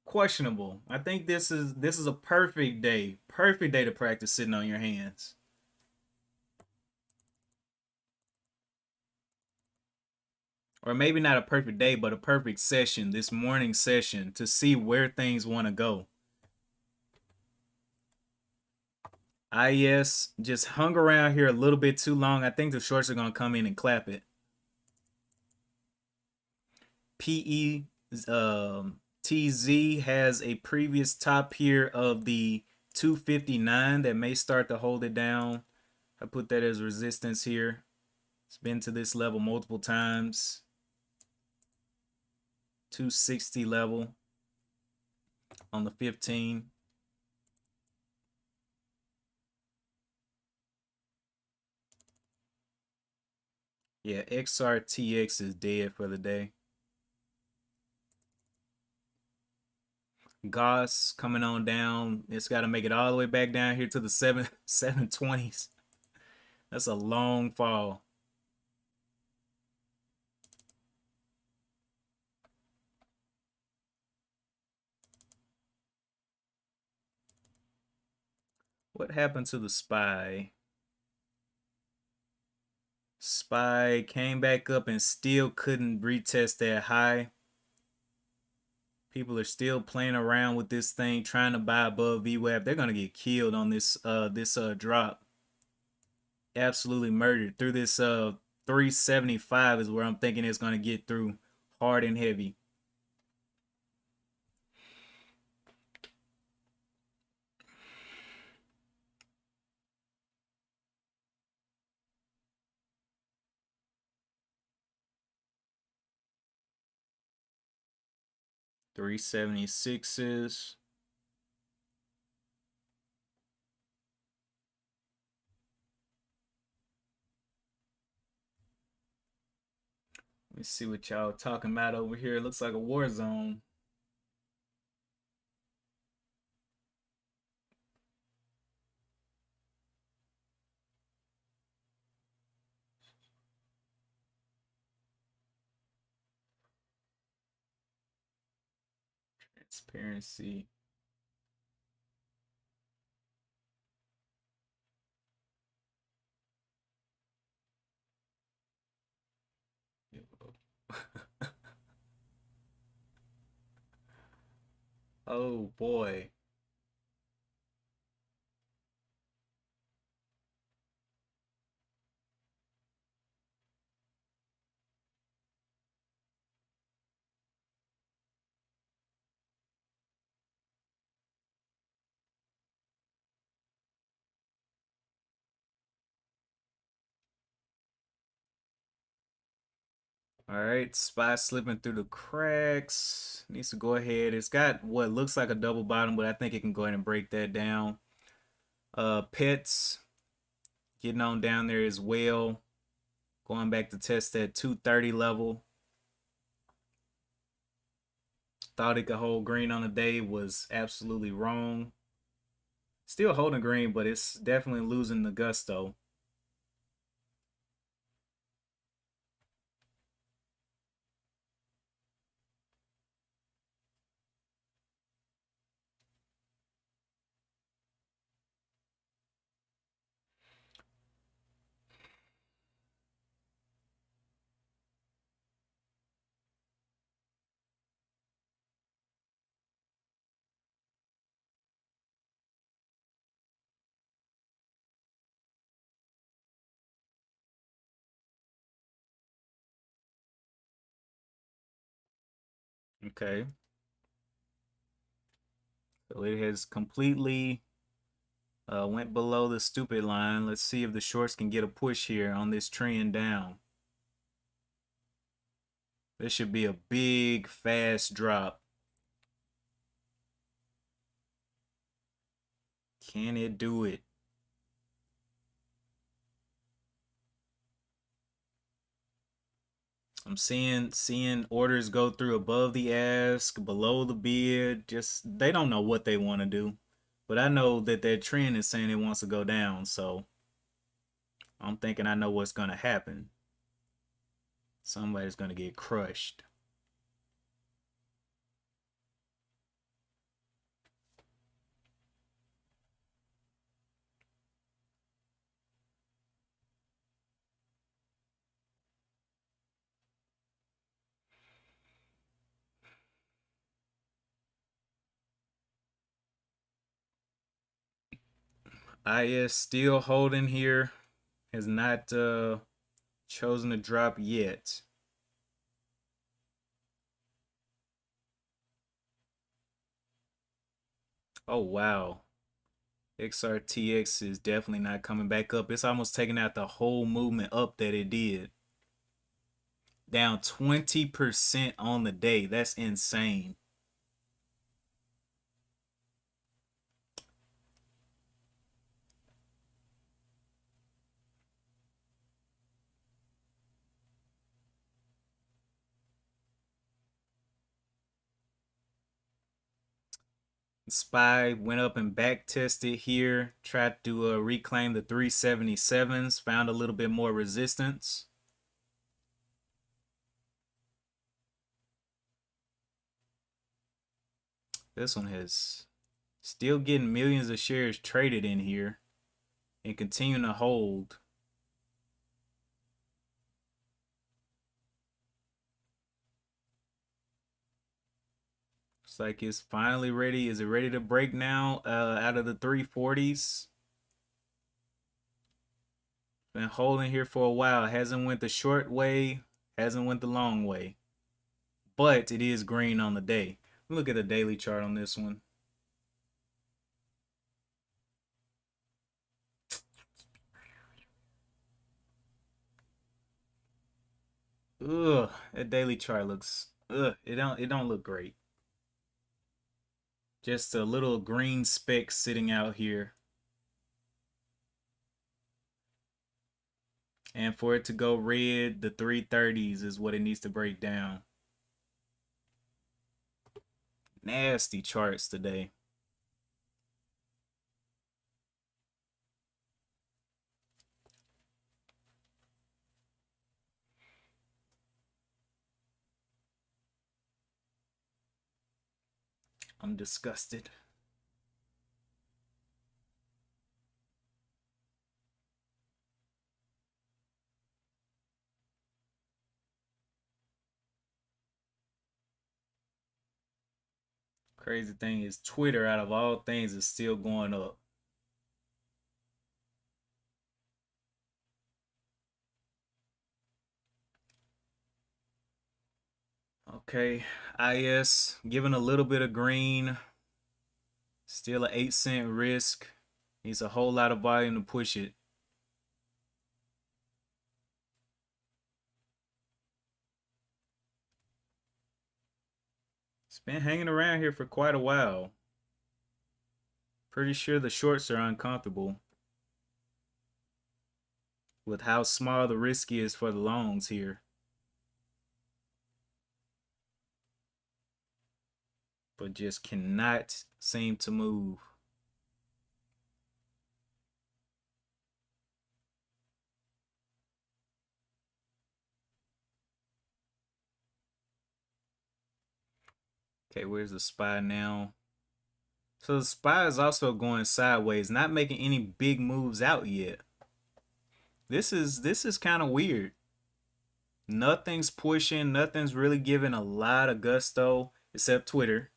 questionable. I think this is a perfect day. Perfect day to practice sitting on your hands. Or maybe not a perfect day, but a perfect session, this morning session to see where things want to go. IS just hung around here a little bit too long. I think the shorts are going to come in and clap it. PE TZ has a previous top here of the 259 that may start to hold it down. I put that as resistance here. It's been to this level multiple times. 260 level on the 15. Yeah, XRTX is dead for the day. Goss coming on down. It's got to make it all the way back down here to the 720s. That's a long fall. What happened to the SPY? SPY came back up and still couldn't retest that high. People are still playing around with this thing, trying to buy above VWAP. They're gonna get killed on this drop. Absolutely murdered through this 375 is where I'm thinking it's gonna get through hard and heavy. $376s. Let me see what y'all talking about over here. It looks like a war zone. Transparency. Oh boy. All right, SPY slipping through the cracks. Needs to go ahead. It's got what looks like a double bottom, but I think it can go ahead and break that down. Pets getting on down there as well. Going back to test that 230 level. Thought it could hold green on the day, was absolutely wrong. Still holding green, but it's definitely losing the gusto. Okay. So it has completely went below the stupid line. Let's see if the shorts can get a push here on this trend down. This should be a big, fast drop. Can it do it? I'm seeing orders go through above the ask, below the bid. Just they don't know what they want to do. But I know that their trend is saying it wants to go down, so I'm thinking I know what's gonna happen. Somebody's gonna get crushed. IS still holding here. Has not chosen to drop yet. Oh wow. XRTX is definitely not coming back up. It's almost taking out the whole movement up that it did. Down 20% on the day. That's insane. SPY went up and back tested here. Tried to reclaim the 377s. Found a little bit more resistance. This one has still getting millions of shares traded in here and continuing to hold. Looks like it's finally ready. Is it ready to break now out of the 340s? Been holding here for a while. Hasn't went the short way. Hasn't went the long way. But it is green on the day. Look at the daily chart on this one. Ugh, that daily chart looks it don't look great. Just a little green speck sitting out here. And for it to go red, the 330s is what it needs to break down. Nasty charts today. I'm disgusted. Crazy thing is Twitter, out of all things, is still going up. Okay, IS giving a little bit of green. Still an 8 cent risk. Needs a whole lot of volume to push it. It's been hanging around here for quite a while. Pretty sure the shorts are uncomfortable with how small the risk is for the longs here. But just cannot seem to move. Okay, where's the SPY now? So the SPY is also going sideways, not making any big moves out yet. This is kind of weird. Nothing's pushing, nothing's really giving a lot of gusto except Twitter.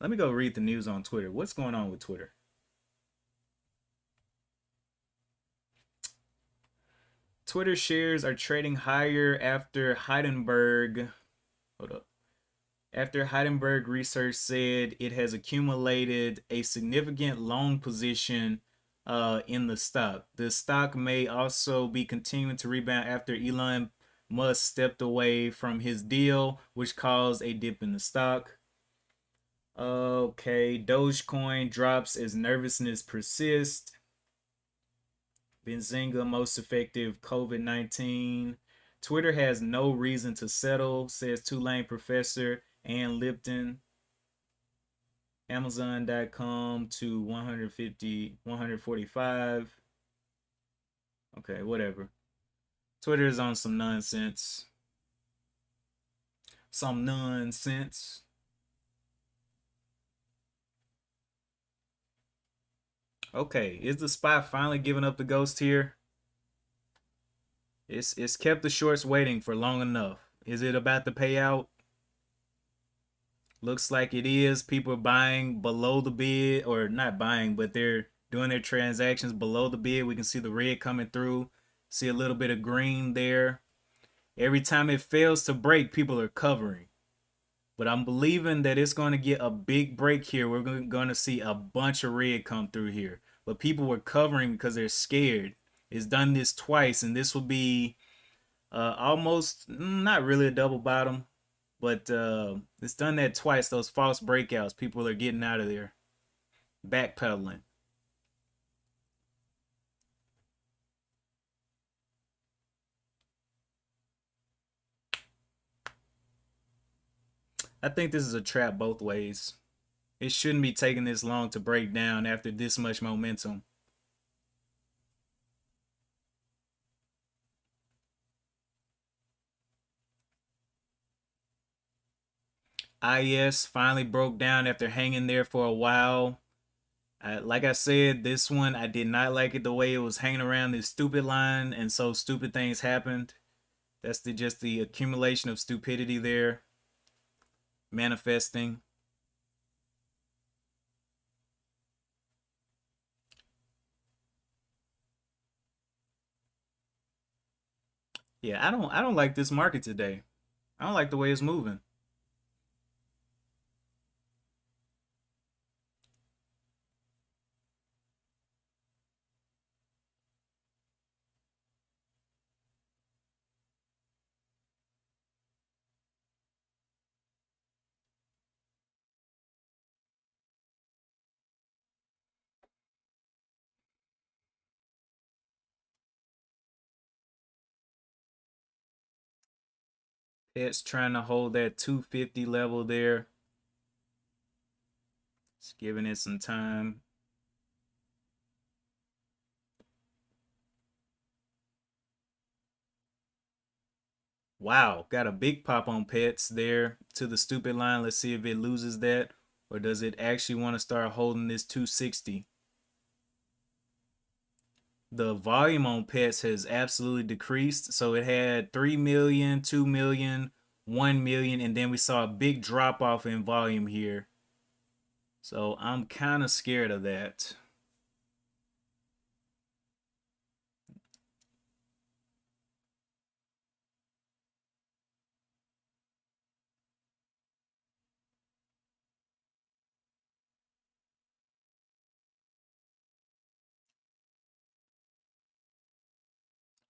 Let me go read the news on Twitter. What's going on with Twitter? Twitter shares are trading higher after Heidenberg. Hold up. After Heidenberg research said it has accumulated a significant long position in the stock. The stock may also be continuing to rebound after Elon Musk stepped away from his deal, which caused a dip in the stock. Okay, Dogecoin drops as nervousness persists. Benzinga most effective COVID-19. Twitter has no reason to settle, says Tulane professor Ann Lipton. Amazon.com to 150, 145. Okay, whatever. Twitter is on some nonsense. Some nonsense. Okay, is the SPY finally giving up the ghost here? It's kept the shorts waiting for long enough. Is it about to pay out? Looks like it is. People are buying below the bid, or not buying, but they're doing their transactions below the bid. We can see the red coming through. See a little bit of green there. Every time it fails to break, people are covering. But I'm believing that it's going to get a big break here. We're going to see a bunch of red come through here. But people were covering because they're scared. It's done this twice, and this will be almost, not really a double bottom, but it's done that twice. Those false breakouts, people are getting out of there, backpedaling. I think this is a trap both ways. It shouldn't be taking this long to break down after this much momentum. IS finally broke down after hanging there for a while. Like I said, this one, I did not like it the way it was hanging around this stupid line, and so stupid things happened. That's just the accumulation of stupidity there, manifesting. Yeah, I don't like this market today. I don't like the way it's moving. It's trying to hold that 250 level there. It's giving it some time. Wow, got a big pop on pets there to the stupid line. Let's see if it loses that, or does it actually want to start holding this 260? The volume on pets has absolutely decreased. So it had 3 million, 2 million, 1 million, and then we saw a big drop off in volume here. So I'm kind of scared of that.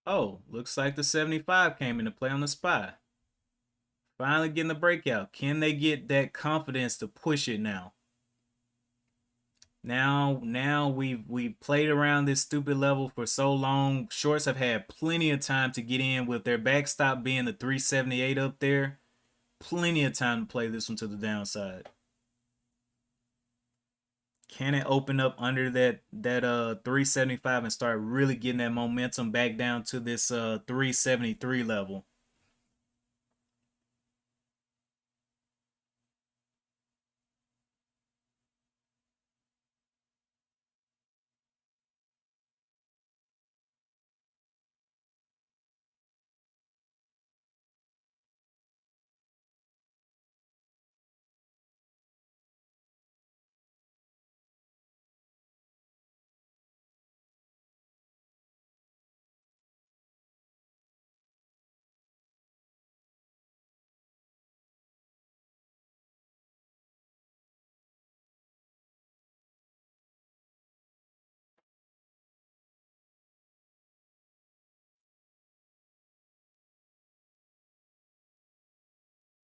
Oh, looks like the 75 came into play on the SPY. Finally getting the breakout. Can they get that confidence to push it now? Now we played around this stupid level for so long. Shorts have had plenty of time to get in with their backstop being the 378 up there. Plenty of time to play this one to the downside. Can it open up under that 375 and start really getting that momentum back down to this 373 level?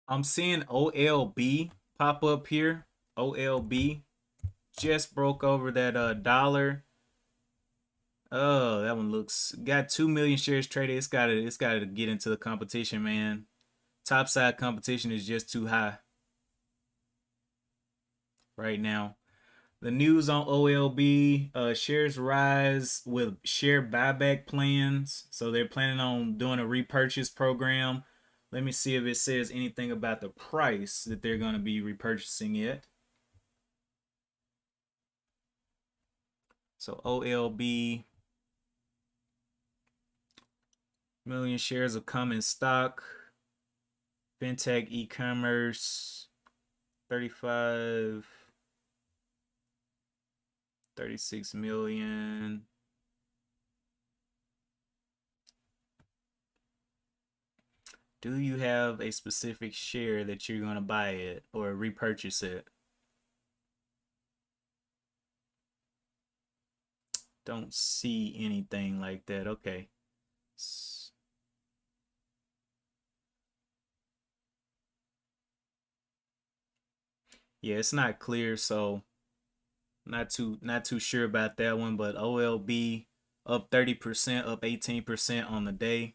I'm seeing OLB pop up here. OLB just broke over that dollar. Oh, that one looks got 2 million shares traded. It's gotta get into the competition, man. Topside competition is just too high right now. The news on OLB, shares rise with share buyback plans. So they're planning on doing a repurchase program. Let me see if it says anything about the price that they're going to be repurchasing it. So OLB, million shares of common stock, fintech e-commerce, 35, 36 million. Do you have a specific share that you're going to buy it or repurchase it? Don't see anything like that. Okay. Yeah, it's not clear, so not too sure about that one, but OLB up 30%, up 18% on the day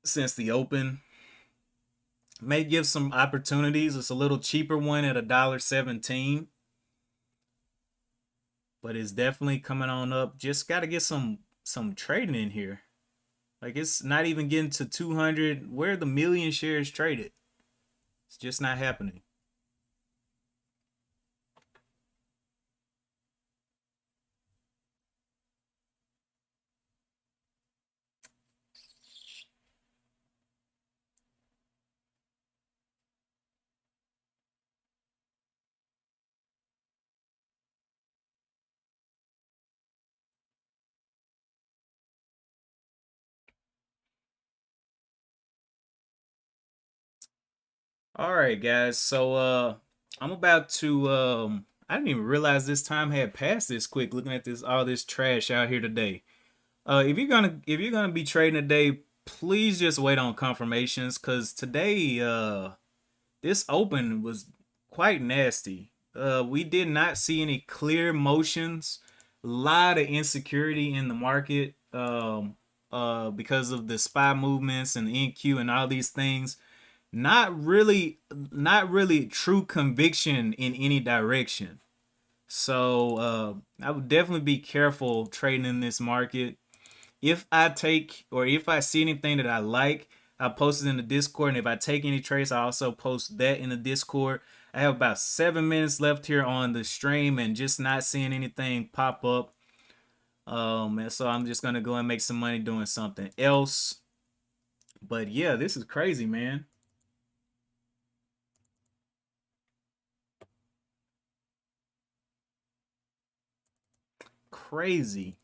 since the open. May give some opportunities. It's a little cheaper one at $1.17, but it's definitely coming on up. Just got to get some trading in here. Like it's not even getting to 200. Where are the million shares traded? It's just not happening. All right, guys. So I'm about to I didn't even realize this time had passed this quick looking at this all this trash out here today. If you're gonna be trading today, please just wait on confirmations cuz today this open was quite nasty. We did not see any clear motions. A lot of insecurity in the market because of the SPY movements and the NQ and all these things. Not really true conviction in any direction. So I would definitely be careful trading in this market. If I take or if I see anything that I like, I post it in the Discord. And if I take any trades, I also post that in the Discord. I have about 7 minutes left here on the stream and just not seeing anything pop up. And so I'm just gonna go and make some money doing something else. But yeah, this is crazy, man. Crazy.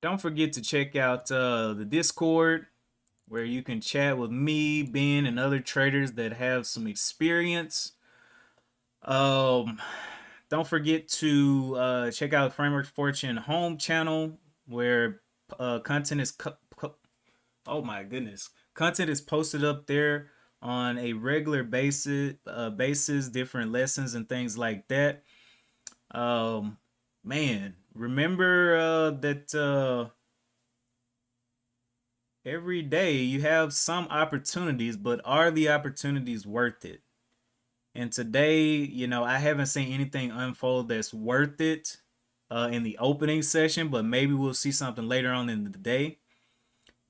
Don't forget to check out the Discord where you can chat with me, Ben, and other traders that have some experience. Um, don't forget to check out Framework Fortune home channel where content is oh my goodness, content is posted up there on a regular basis, different lessons and things like that. Um, man, remember that every day you have some opportunities, but are the opportunities worth it? And today, I haven't seen anything unfold that's worth it in the opening session, but maybe we'll see something later on in the day.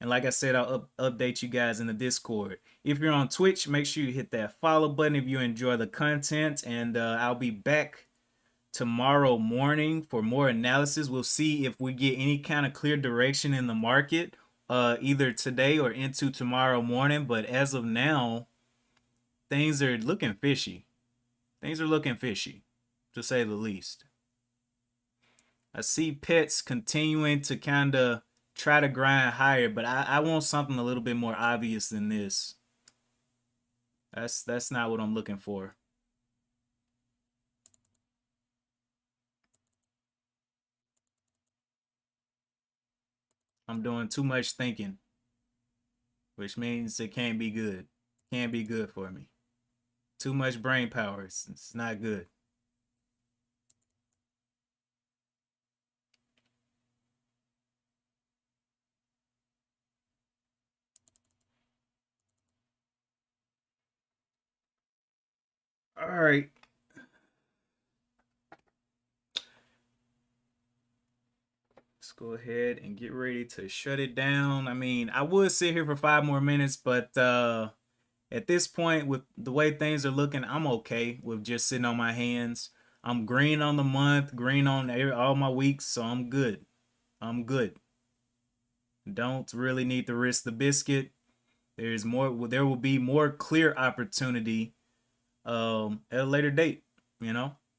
And like I said, I'll update you guys in the Discord. If you're on Twitch, make sure you hit that follow button if you enjoy the content. And I'll be back tomorrow morning for more analysis. We'll see if we get any kind of clear direction in the market, either today or into tomorrow morning. But as of now, things are looking fishy. Things are looking fishy, to say the least. I see pets continuing to kind of try to grind higher, but I want something a little bit more obvious than this. That's not what I'm looking for. I'm doing too much thinking, which means it can't be good. Can't be good for me. Too much brain power. It's not good. All right. Let's go ahead and get ready to shut it down. I mean, I would sit here for 5 more minutes, but at this point, with the way things are looking, I'm okay with just sitting on my hands. I'm green on the month, green on all my weeks, so I'm good. I'm good. Don't really need to risk the biscuit. There's more. There will be more clear opportunity at a later date.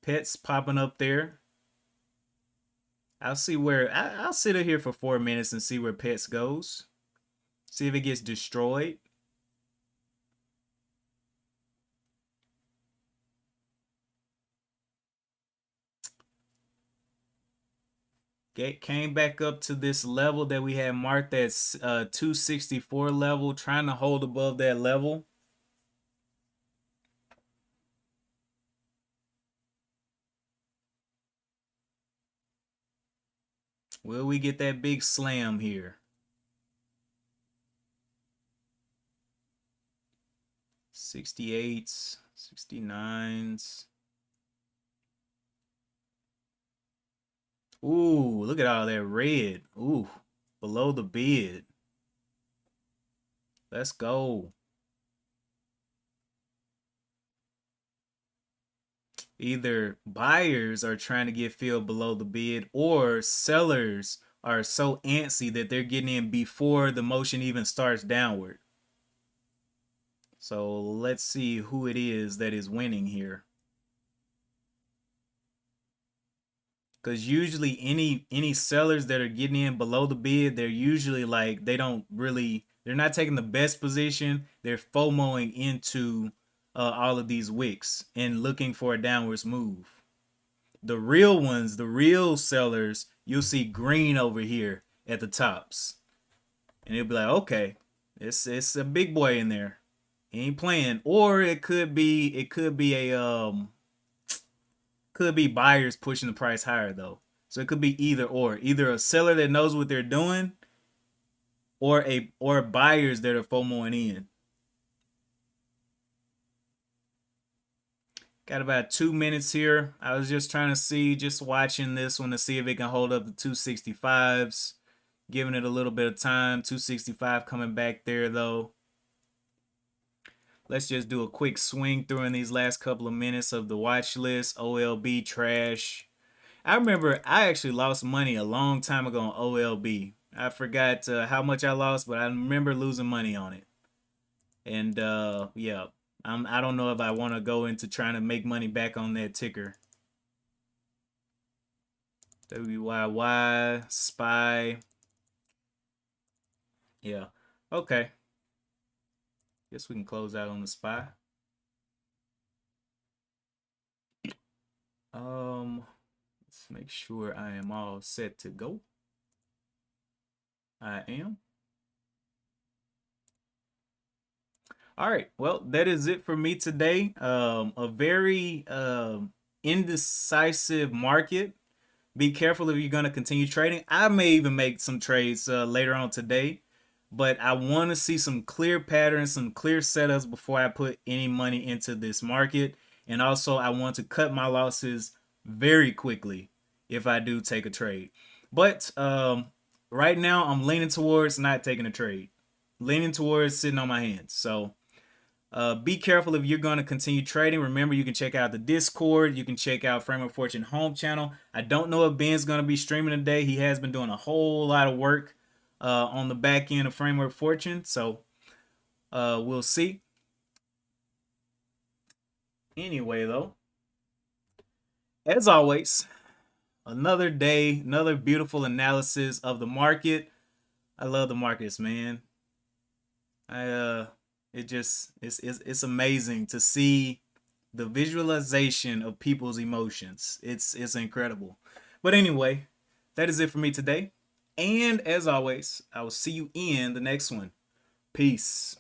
Pets popping up there. I'll see where I'll sit here for 4 minutes and see where pets goes. See if it gets destroyed. Came back up to this level that we had marked at 264 level, trying to hold above that level. Will we get that big slam here? 68s, 69s. Ooh, look at all that red. Ooh, below the bid. Let's go. Either buyers are trying to get filled below the bid, or sellers are so antsy that they're getting in before the motion even starts downward. So let's see who it is that is winning here. Because usually any sellers that are getting in below the bid, they're usually like they're not taking the best position. They're FOMOing into all of these wicks and looking for a downwards move. The real ones, the real sellers, you'll see green over here at the tops, and it'll be like, okay, it's a big boy in there. He ain't playing. Or it could be could be buyers pushing the price higher though. So it could be either a seller that knows what they're doing, or buyers that are FOMOing in. Got about 2 minutes here. I was just trying to see, just watching this one to see if it can hold up the 265s. Giving it a little bit of time. 265 coming back there though. Let's just do a quick swing through in these last couple of minutes of the watch list. OLB trash. I remember I actually lost money a long time ago on OLB. I forgot how much I lost, but I remember losing money on it. And yeah, I don't know if I want to go into trying to make money back on that ticker. WYY, SPY. Yeah. Okay. Guess we can close out on the SPY. Let's make sure I am all set to go. I am. All right. Well, that is it for me today. A very indecisive market. Be careful if you're going to continue trading. I may even make some trades later on today, but I want to see some clear patterns, some clear setups before I put any money into this market. And also, I want to cut my losses very quickly if I do take a trade. But right now, I'm leaning towards not taking a trade, leaning towards sitting on my hands. So be careful if you're going to continue trading. Remember, you can check out the Discord. You can check out Framework Fortune home channel. I don't know if Ben's going to be streaming today. He has been doing a whole lot of work on the back end of Framework Fortune. So we'll see. Anyway, though, as always, another day, another beautiful analysis of the market. I love the markets, man. It's amazing to see the visualization of people's emotions. It's incredible. But anyway, that is it for me today. And as always, I will see you in the next one. Peace.